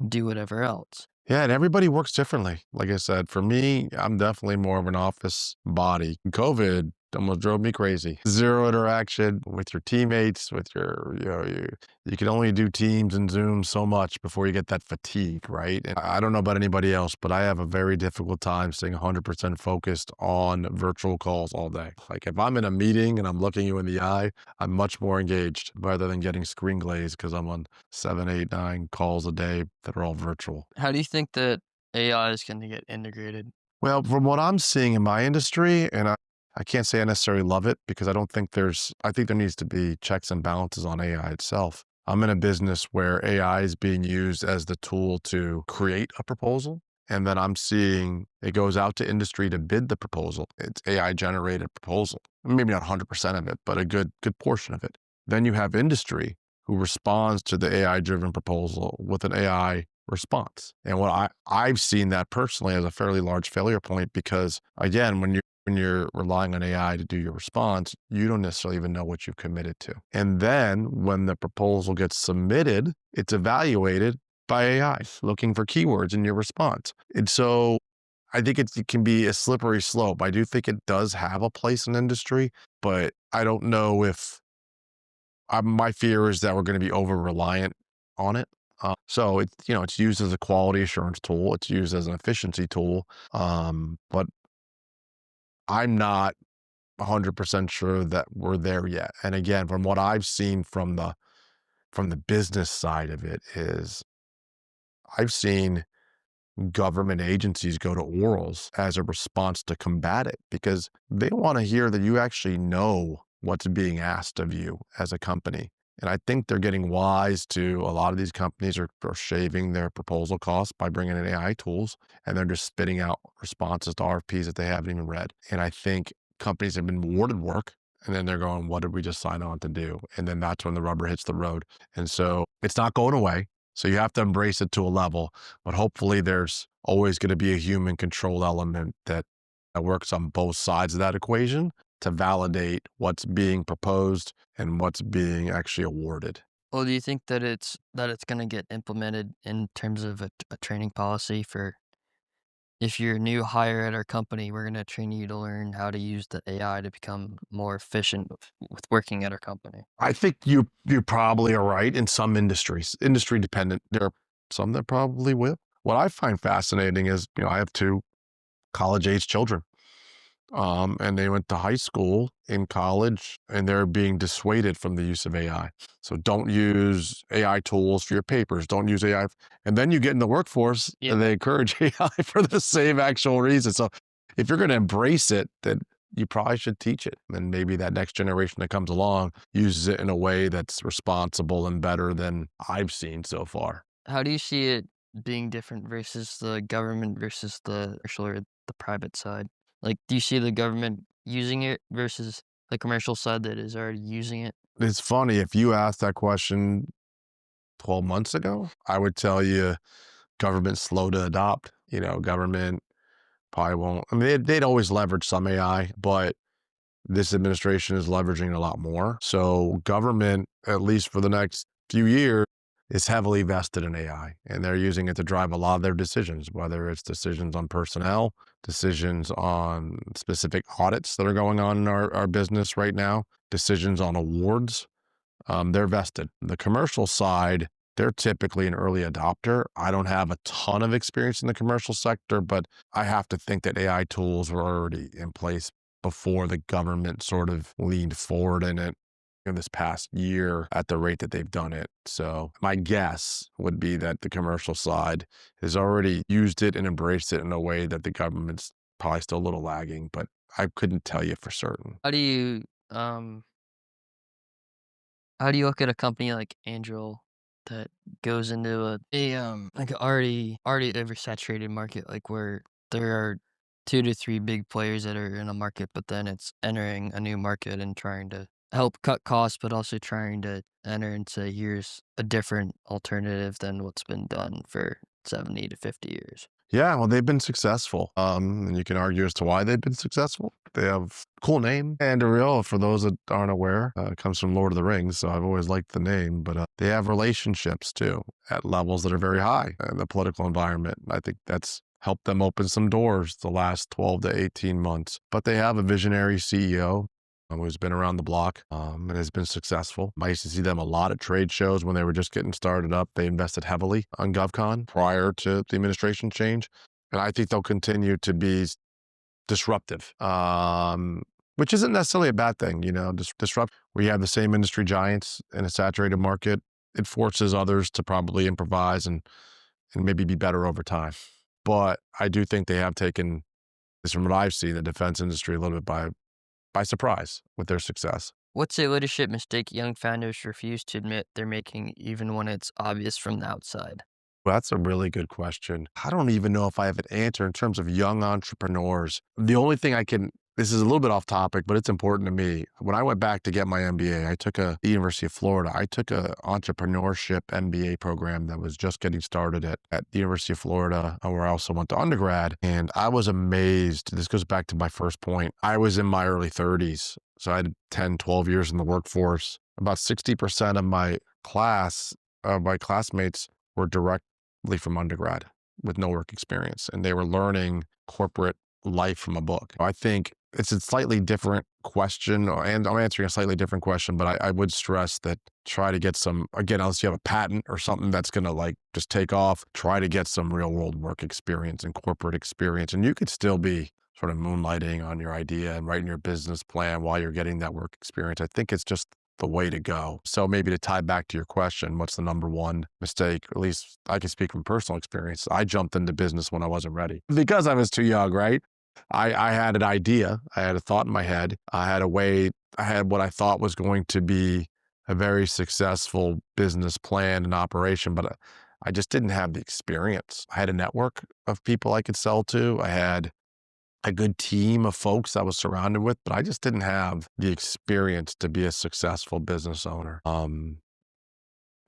do whatever else." Yeah, and everybody works differently. Like I said, for me, I'm definitely more of an office body. COVID almost drove me crazy. Zero interaction with your teammates, with you can only do Teams and Zoom so much before you get that fatigue, right? And I don't know about anybody else, but I have a very difficult time staying 100% focused on virtual calls all day. Like if I'm in a meeting and I'm looking you in the eye, I'm much more engaged rather than getting screen glazed because I'm on 7, 8, 9 calls a day that are all virtual. How do you think that AI is gonna get integrated? Well, from what I'm seeing in my industry, and I can't say I necessarily love it because I think there needs to be checks and balances on AI itself. I'm in a business where AI is being used as the tool to create a proposal. And then I'm seeing it goes out to industry to bid the proposal. It's AI generated proposal. Maybe not 100% of it, but a good portion of it. Then you have industry who responds to the AI driven proposal with an AI response. And I've seen that personally as a fairly large failure point because again, when you're relying on AI to do your response, you don't necessarily even know what you've committed to. And then when the proposal gets submitted, it's evaluated by AI, looking for keywords in your response. And so I think it can be a slippery slope. I do think it does have a place in industry, but I don't know if my fear is that we're going to be over reliant on it. So it's used as a quality assurance tool. It's used as an efficiency tool. But I'm not 100% sure that we're there yet. And again, from what I've seen from the business side of it is I've seen government agencies go to orals as a response to combat it because they want to hear that you actually know what's being asked of you as a company. And I think they're getting wise to a lot of these companies are shaving their proposal costs by bringing in AI tools, and they're just spitting out responses to RFPs that they haven't even read. And I think companies have been awarded work and then they're going, what did we just sign on to do? And then that's when the rubber hits the road. And so it's not going away. So you have to embrace it to a level, but hopefully there's always going to be a human control element that works on both sides of that equation to validate what's being proposed and what's being actually awarded. Well, do you think that it's gonna get implemented in terms of a training policy for if you're a new hire at our company, we're gonna train you to learn how to use the AI to become more efficient with working at our company? I think you probably are right in some industries, industry dependent. There are some that probably will. What I find fascinating is, I have two college age children. And they went to high school, in college, and they're being dissuaded from the use of AI. So don't use AI tools for your papers. Don't use AI. And then you get in the workforce Yeah. and they encourage AI for the same actual reason. So if you're going to embrace it, then you probably should teach it. And maybe that next generation that comes along uses it in a way that's responsible and better than I've seen so far. How do you see it being different versus the government versus the commercial or the private side? Like, do you see the government using it versus the commercial side that is already using it? It's funny, if you asked that question 12 months ago, I would tell you government's slow to adopt. Government probably won't. I mean, they'd always leverage some AI, but this administration is leveraging a lot more. So government, at least for the next few years, is heavily vested in AI, and they're using it to drive a lot of their decisions, whether it's decisions on personnel, decisions on specific audits that are going on in our business right now, decisions on awards. They're vested. The commercial side, they're typically an early adopter. I don't have a ton of experience in the commercial sector, but I have to think that AI tools were already in place before the government sort of leaned forward in it in this past year at the rate that they've done it. So my guess would be that the commercial side has already used it and embraced it in a way that the government's probably still a little lagging, but I couldn't tell you for certain. How do you um how do you look at a company like Anduril that goes into like a already oversaturated market, like where there are 2 to 3 big players that are in a market, but then it's entering a new market and trying to help cut costs, but also trying to enter and say, "Here's a different alternative than what's been done for 70 to 50 years." Yeah, well, they've been successful. And you can argue as to why they've been successful. They have a cool name. And Ariel, for those that aren't aware, comes from Lord of the Rings. So I've always liked the name, but they have relationships too at levels that are very high in the political environment. I think that's helped them open some doors the last 12 to 18 months. But they have a visionary CEO who's been around the block and has been successful. I used to see them a lot at trade shows when they were just getting started up. They invested heavily on GovCon prior to the administration change. And I think they'll continue to be disruptive, which isn't necessarily a bad thing. Disrupt. We have the same industry giants in a saturated market. It forces others to probably improvise and maybe be better over time. But I do think they have taken, this from what I've seen, the defense industry a little bit by surprise with their success. What's a leadership mistake young founders refuse to admit they're making even when it's obvious from the outside? Well, that's a really good question. I don't even know if I have an answer in terms of young entrepreneurs. The only thing this is a little bit off topic, but it's important to me. When I went back to get my MBA, the University of Florida, I took a entrepreneurship MBA program that was just getting started at the University of Florida, where I also went to undergrad. And I was amazed. This goes back to my first point. I was in my early 30s. So I had 10, 12 years in the workforce. About 60% of my classmates were directly from undergrad with no work experience, and they were learning corporate life from a book. I think it's a slightly different question, and I'm answering a slightly different question, but I would stress that try to get some, again, unless you have a patent or something that's going to like just take off, try to get some real world work experience and corporate experience. And you could still be sort of moonlighting on your idea and writing your business plan while you're getting that work experience. I think it's just the way to go. So maybe to tie back to your question, what's the number one mistake? At least I can speak from personal experience. I jumped into business when I wasn't ready because I was too young, right? I had an idea. I had a thought in my head. I had what I thought was going to be a very successful business plan and operation, but I just didn't have the experience. I had a network of people I could sell to. I had a good team of folks I was surrounded with, but I just didn't have the experience to be a successful business owner. And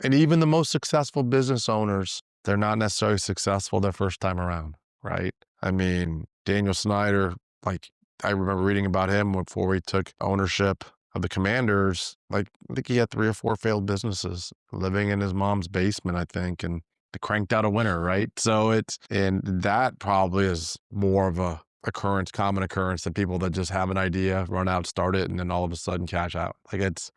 even the most successful business owners, they're not necessarily successful their first time around, right? I mean, Daniel Snyder, like I remember reading about him before he took ownership of the Commanders. Like I think he had 3 or 4 failed businesses, living in his mom's basement, I think, and cranked out a winner, right? So and that probably is more of a common occurrence than people that just have an idea, run out, start it, and then all of a sudden cash out. Like it's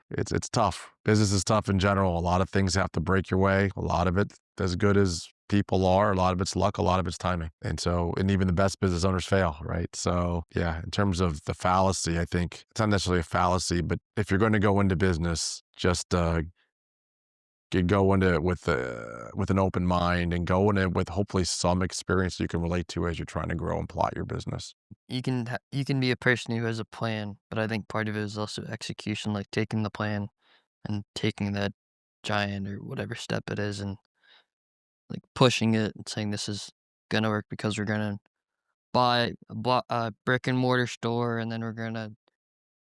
tough. Business is tough in general. A lot of things have to break your way. A lot of it, as good as people are, a lot of it's luck, a lot of it's timing. And even the best business owners fail, right? So yeah, in terms of the fallacy, I think it's not necessarily a fallacy, but if you're going to go into business, just go into it with an open mind and go in it with hopefully some experience you can relate to as you're trying to grow and plot your business. You can be a person who has a plan, but I think part of it is also execution, like taking the plan and taking that giant or whatever step it is and like pushing it and saying this is gonna work because we're gonna buy a brick and mortar store and then we're gonna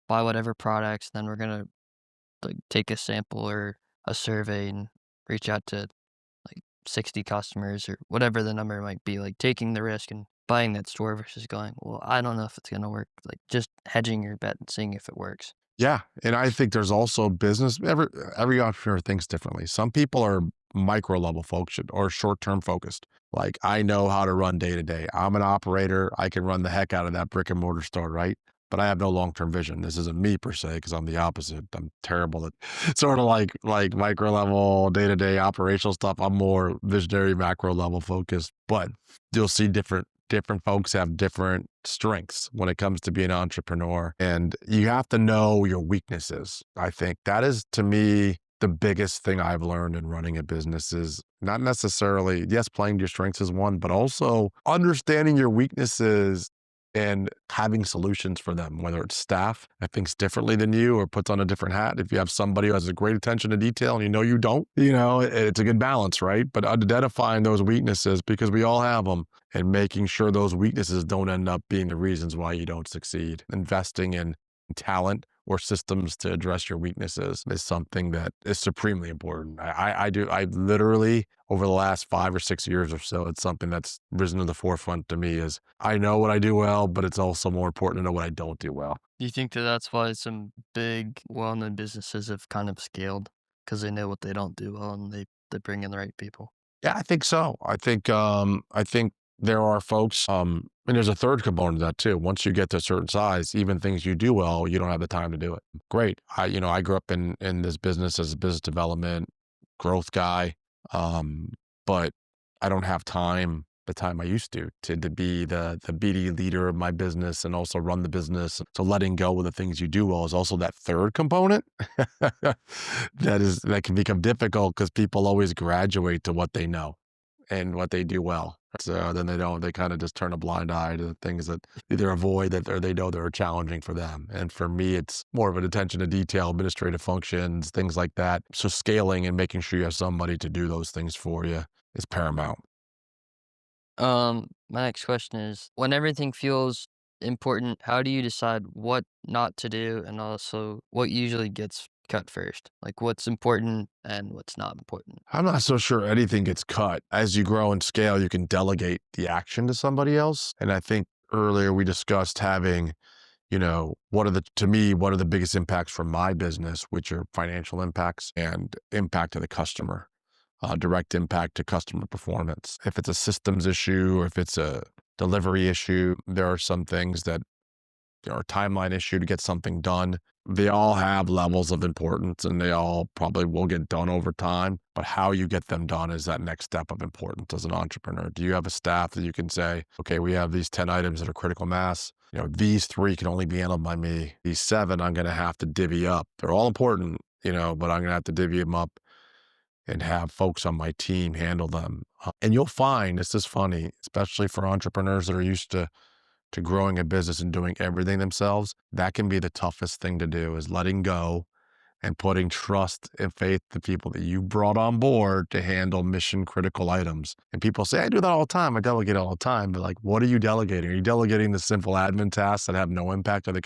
buy whatever products, then we're gonna like take a sample or a survey and reach out to like 60 customers or whatever the number might be, like taking the risk and buying that store versus going, well, I don't know if it's gonna work. Like just hedging your bet and seeing if it works. Yeah, and I think there's also business. Every entrepreneur thinks differently. Some people are micro level focused or short term focused. Like I know how to run day to day. I'm an operator. I can run the heck out of that brick and mortar store, right? But I have no long term vision. This isn't me per se because I'm the opposite. I'm terrible at sort of like micro level day to day operational stuff. I'm more visionary macro level focused. But you'll see different folks have different strengths when it comes to being an entrepreneur, and you have to know your weaknesses. I think that is, to me, the biggest thing I've learned in running a business is not necessarily, yes, playing to your strengths is one, but also understanding your weaknesses and having solutions for them, whether it's staff that thinks differently than you or puts on a different hat. If you have somebody who has a great attention to detail and you don't, it's a good balance, right? But identifying those weaknesses, because we all have them, and making sure those weaknesses don't end up being the reasons why you don't succeed. Investing in talent or systems to address your weaknesses is something that is supremely important. I literally, over the last 5 or 6 years or so, it's something that's risen to the forefront to me is I know what I do well, but it's also more important to know what I don't do well. Do you think that that's why some big, well-known businesses have kind of scaled because they know what they don't do well and they bring in the right people? Yeah, I think so. I think there are folks, and there's a third component to that too. Once you get to a certain size, even things you do well, you don't have the time to do it. Great. I grew up in this business as a business development growth guy, um, but I don't have the time I used to be the BD leader of my business and also run the business. So letting go of the things you do well is also that third component that can become difficult because people always graduate to what they know and what they do well. So then they kind of just turn a blind eye to the things that either avoid that or they know that are challenging for them. And for me, it's more of an attention to detail, administrative functions, things like that. So scaling and making sure you have somebody to do those things for you is paramount. My next question is, when everything feels important, how do you decide what not to do and also what usually gets cut first? Like what's important and what's not important? I'm not so sure anything gets cut. As you grow and scale, you can delegate the action to somebody else. And I think earlier we discussed having, what are the biggest impacts from my business, which are financial impacts and impact to the customer, direct impact to customer performance. If it's a systems issue or if it's a delivery issue, there are some things that or timeline issue to get something done. They all have levels of importance and they all probably will get done over time. But how you get them done is that next step of importance as an entrepreneur. Do you have a staff that you can say, okay, we have these 10 items that are critical mass. These 3 can only be handled by me. These 7, I'm going to have to divvy up. They're all important. but I'm gonna have to divvy them up and have folks on my team handle them. And you'll find this is funny, especially for entrepreneurs that are used to growing a business and doing everything themselves. That can be the toughest thing to do is letting go and putting trust and faith to people that you brought on board to handle mission critical items. And people say, I do that all the time. I delegate all the time. But like, what are you delegating? Are you delegating the simple admin tasks that have no impact to the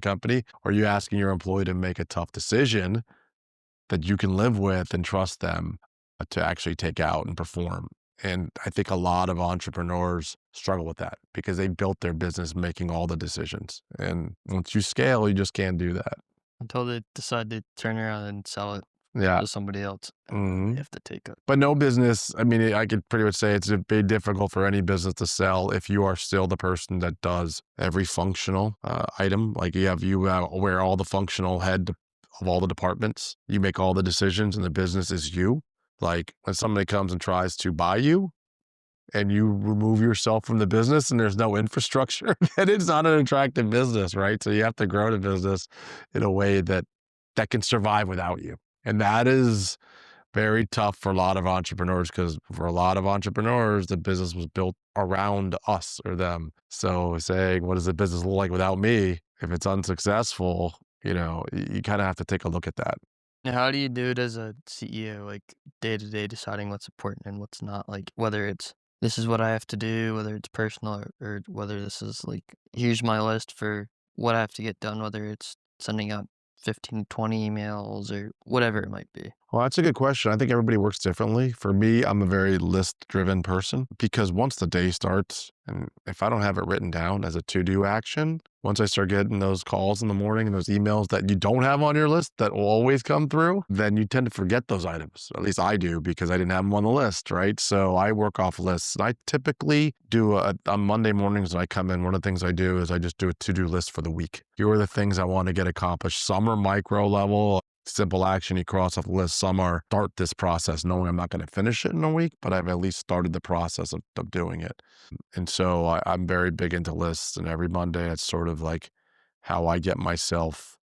company? Or are you asking your employee to make a tough decision that you can live with and trust them to actually take out and perform? And I think a lot of entrepreneurs struggle with that because they built their business making all the decisions. And once you scale, you just can't do that. Until they decide to turn around and sell it Yeah. to somebody else, and then hmm they have to take it. But no business, I mean, I could pretty much say it's a bit difficult for any business to sell if you are still the person that does every functional item. Like you wear all the functional head of all the departments. You make all the decisions and the business is you. Like when somebody comes and tries to buy you and you remove yourself from the business and there's no infrastructure, then it's not an attractive business, right? So you have to grow the business in a way that can survive without you. And that is very tough for a lot of entrepreneurs because for a lot of entrepreneurs, the business was built around us or them. So saying, what does the business look like without me? If it's unsuccessful, you kind of have to take a look at that. Now, how do you do it as a CEO, like day to day, deciding what's important and what's not? Like whether it's this is what I have to do, whether it's personal or whether this is like here's my list for what I have to get done, whether it's sending out 15, 20 emails or whatever it might be. Well, that's a good question. I think everybody works differently. For me, I'm a very list driven person because once the day starts, and if I don't have it written down as a to do action, once I start getting those calls in the morning and those emails that you don't have on your list that will always come through, then you tend to forget those items. At least I do because I didn't have them on the list, right? So I work off lists. And I typically do on Monday mornings when I come in, one of the things I do is I just do a to do list for the week. Here are the things I want to get accomplished. Some are micro level, simple action you cross off the list. Some are start this process knowing I'm not going to finish it in a week, but I've at least started the process of doing it. And so I'm very big into lists, and every Monday it's sort of like how I get myself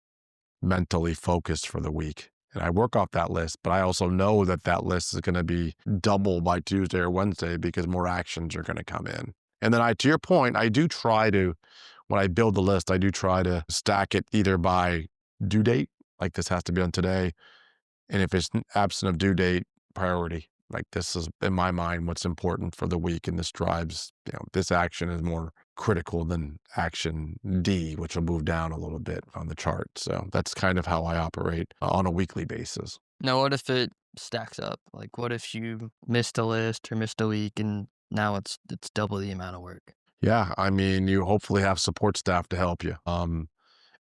mentally focused for the week. And I work off that list, but I also know that that list is going to be double by Tuesday or Wednesday because more actions are going to come in. And then to your point, I do try to, when I build the list, I do try to stack it either by due date, like this has to be done today. And if it's absent of due date, priority. Like this is in my mind what's important for the week, and this drives, this action is more critical than action D, which will move down a little bit on the chart. So that's kind of how I operate on a weekly basis. Now, what if it stacks up? Like, what if you missed a list or missed a week and now it's double the amount of work? Yeah, I mean, you hopefully have support staff to help you. And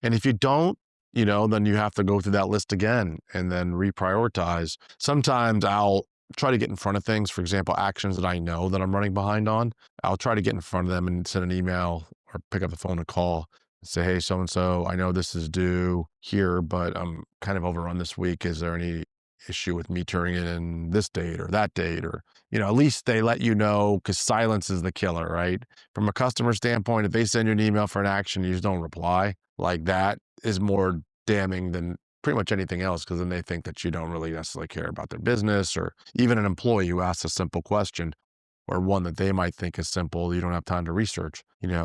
if you don't, then you have to go through that list again and then reprioritize. Sometimes I'll try to get in front of things. For example, actions that I know that I'm running behind on, I'll try to get in front of them and send an email or pick up the phone and call and say, hey, so-and-so, I know this is due here, but I'm kind of overrun this week. Is there any issue with me turning it in this date or that date? Or, at least they let you know because silence is the killer, right? From a customer standpoint, if they send you an email for an action, you just don't reply, like that is more damning than pretty much anything else because then they think that you don't really necessarily care about their business, or even an employee who asks a simple question or one that they might think is simple, you don't have time to research.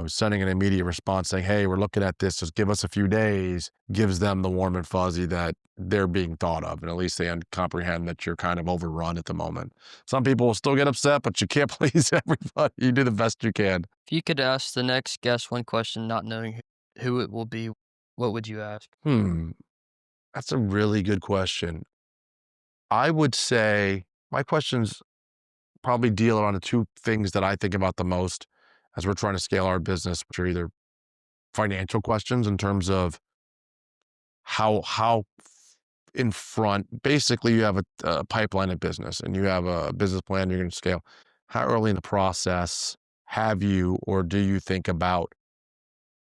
Sending an immediate response saying, hey, we're looking at this, just give us a few days, gives them the warm and fuzzy that they're being thought of. And at least they comprehend that you're kind of overrun at the moment. Some people will still get upset, but you can't please everybody. You do the best you can. If you could ask the next guest one question, not knowing who it will be, what would you ask? That's a really good question. I would say my questions probably deal around the two things that I think about the most as we're trying to scale our business, which are either financial questions in terms of how in front, basically you have a pipeline of business and you have a business plan you're going to scale. How early in the process have you or do you think about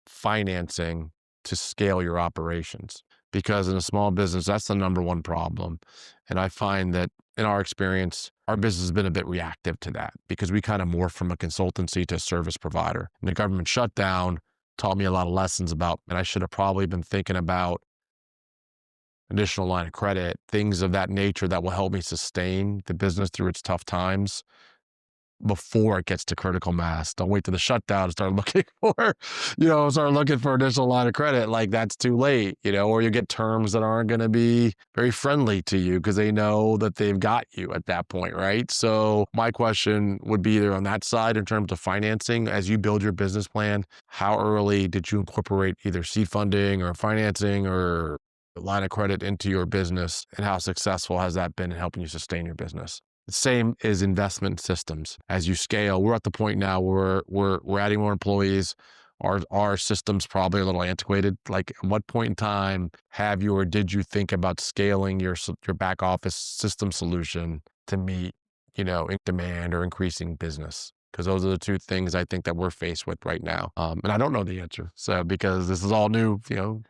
financing to scale your operations? Because in a small business, that's the number one problem. And I find that in our experience, our business has been a bit reactive to that because we kind of morphed from a consultancy to a service provider. And the government shutdown taught me a lot of lessons about, and I should have probably been thinking about additional line of credit, things of that nature that will help me sustain the business through its tough times before it gets to critical mass. Don't wait to the shutdown to start looking for, start looking for additional line of credit. Like that's too late, or you get terms that aren't going to be very friendly to you because they know that they've got you at that point, right? So my question would be either on that side in terms of financing, as you build your business plan, how early did you incorporate either seed funding or financing or line of credit into your business, and how successful has that been in helping you sustain your business? The same is investment systems. As you scale, we're at the point now where we're adding more employees. Our system's probably a little antiquated. Like, at what point in time have you or did you think about scaling your back office system solution to meet, in demand or increasing business? Because those are the two things I think that we're faced with right now. And I don't know the answer. So because this is all new,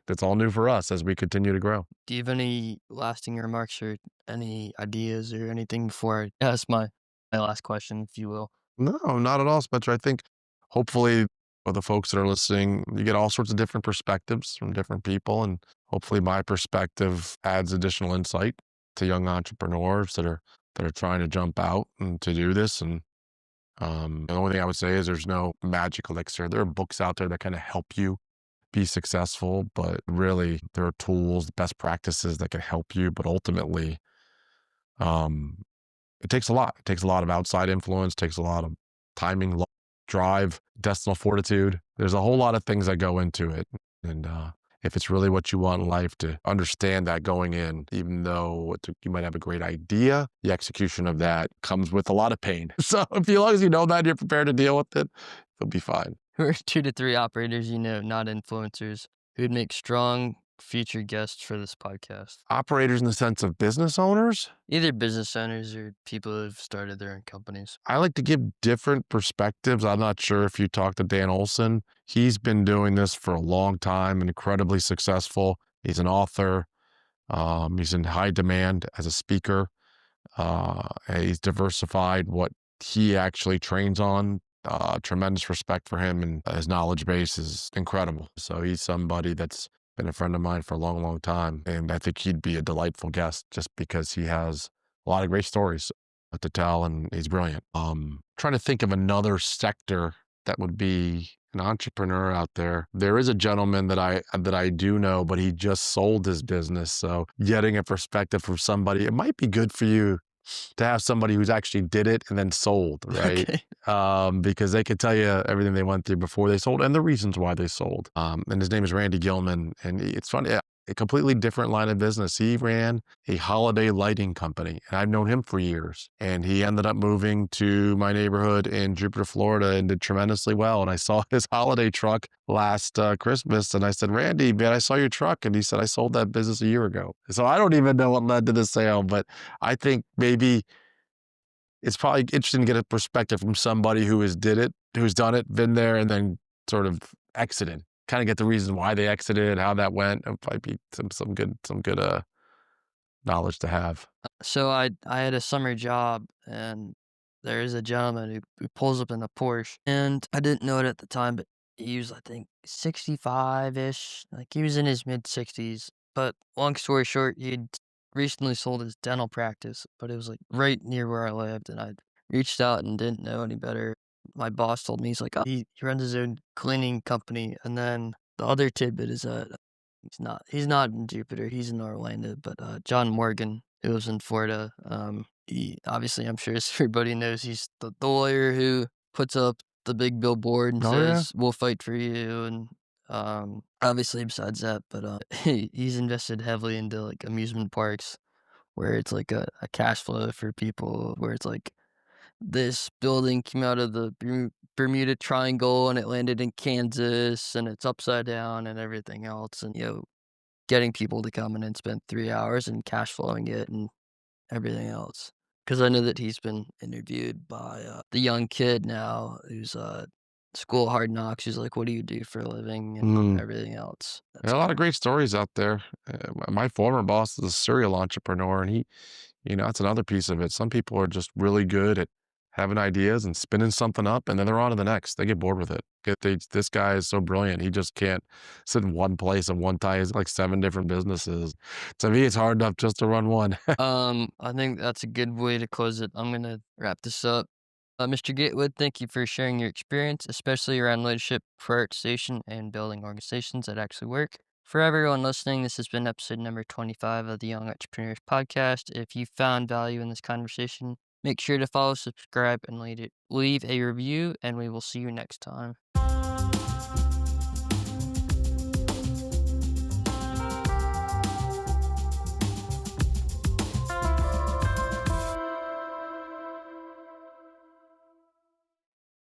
it's all new for us as we continue to grow. Do you have any lasting remarks or any ideas or anything before I ask my last question, if you will? No, not at all, Spencer. I think hopefully for the folks that are listening, you get all sorts of different perspectives from different people. And hopefully my perspective adds additional insight to young entrepreneurs that are trying to jump out and to do this. And the only thing I would say is there's no magic elixir. There are books out there that kind of help you be successful, but really there are tools, best practices that can help you. But ultimately, um, it takes a lot. It takes a lot of outside influence, takes a lot of timing, drive, intestinal fortitude. There's a whole lot of things that go into it. And if it's really what you want in life, to understand that going in, even though you might have a great idea, the execution of that comes with a lot of pain. So as long as you know that, you're prepared to deal with it, you'll be fine. Who are 2 to 3 operators you know, not influencers, who'd make strong future guests for this podcast? Operators in the sense of business owners, Either business owners or people who've started their own companies. I like to give different perspectives. I'm not sure if you talked to Dan Olson. He's been doing this for a long time and incredibly successful. He's an author. He's in high demand as a speaker. And he's diversified what he actually trains on. Tremendous respect for him, and his knowledge base is incredible. So he's somebody that's been a friend of mine for a long, long time. And I think he'd be a delightful guest just because he has a lot of great stories to tell, and he's brilliant. Trying to think of another sector that would be an entrepreneur out there. There is a gentleman that I do know, but he just sold his business. So getting a perspective from somebody, it might be good for you to have somebody who's actually did it and then sold, right? Okay. Because they could tell you everything they went through before they sold and the reasons why they sold. And his name is Randy Gilman, and it's funny, a completely different line of business. He ran a holiday lighting company, and I've known him for years. And he ended up moving to my neighborhood in Jupiter, Florida, and did tremendously well. And I saw his holiday truck last Christmas, and I said, "Randy, man, I saw your truck." And he said, "I sold that business a year ago." So I don't even know what led to the sale, but I think maybe it's probably interesting to get a perspective from somebody who's done it, been there, and then sort of exited. Kind of get the reason why they exited, how that went. It might be some good knowledge to have. So I had a summer job, and there is a gentleman who pulls up in a Porsche, and I didn't know it at the time, but he was, I think, 65-ish, like, he was in his mid-60s, but long story short, he'd recently sold his dental practice, but it was, like, right near where I lived, and I reached out and didn't know any better. My boss told me, he's like, "Oh, he runs his own cleaning company," and then the other tidbit is that he's not in Jupiter, he's in Orlando, but, John Morgan, who lives in Florida, he obviously, I'm sure as everybody knows, he's the lawyer who puts up the big billboard and Oh yeah. says, "We'll fight for you," and, obviously besides that, but, he's invested heavily into, like, amusement parks where it's like a cash flow for people, where it's like, this building came out of the Bermuda Triangle, and it landed in Kansas, and it's upside down and everything else, and, getting people to come in and spend 3 hours and cash flowing it and everything else. Because I know that he's been interviewed by, the young kid now who's, School of Hard Knocks, who's like, "What do you do for a living?" and Mm. everything else. There That's are a lot cool. of great stories out there. My former boss is a serial entrepreneur, and that's another piece of it. Some people are just really good at having ideas and spinning something up, and then they're on to the next. They get bored with it. This guy is so brilliant. He just can't sit in one place and one time. He has like 7 different businesses. To me, it's hard enough just to run one. I think that's a good way to close it. I'm gonna wrap this up. Mr. Gatewood, thank you for sharing your experience, especially around leadership, prioritization, and building organizations that actually work. For everyone listening, this has been episode number 25 of the Young Entrepreneurs Podcast. If you found value in this conversation, make sure to follow, subscribe, and leave a review, and we will see you next time.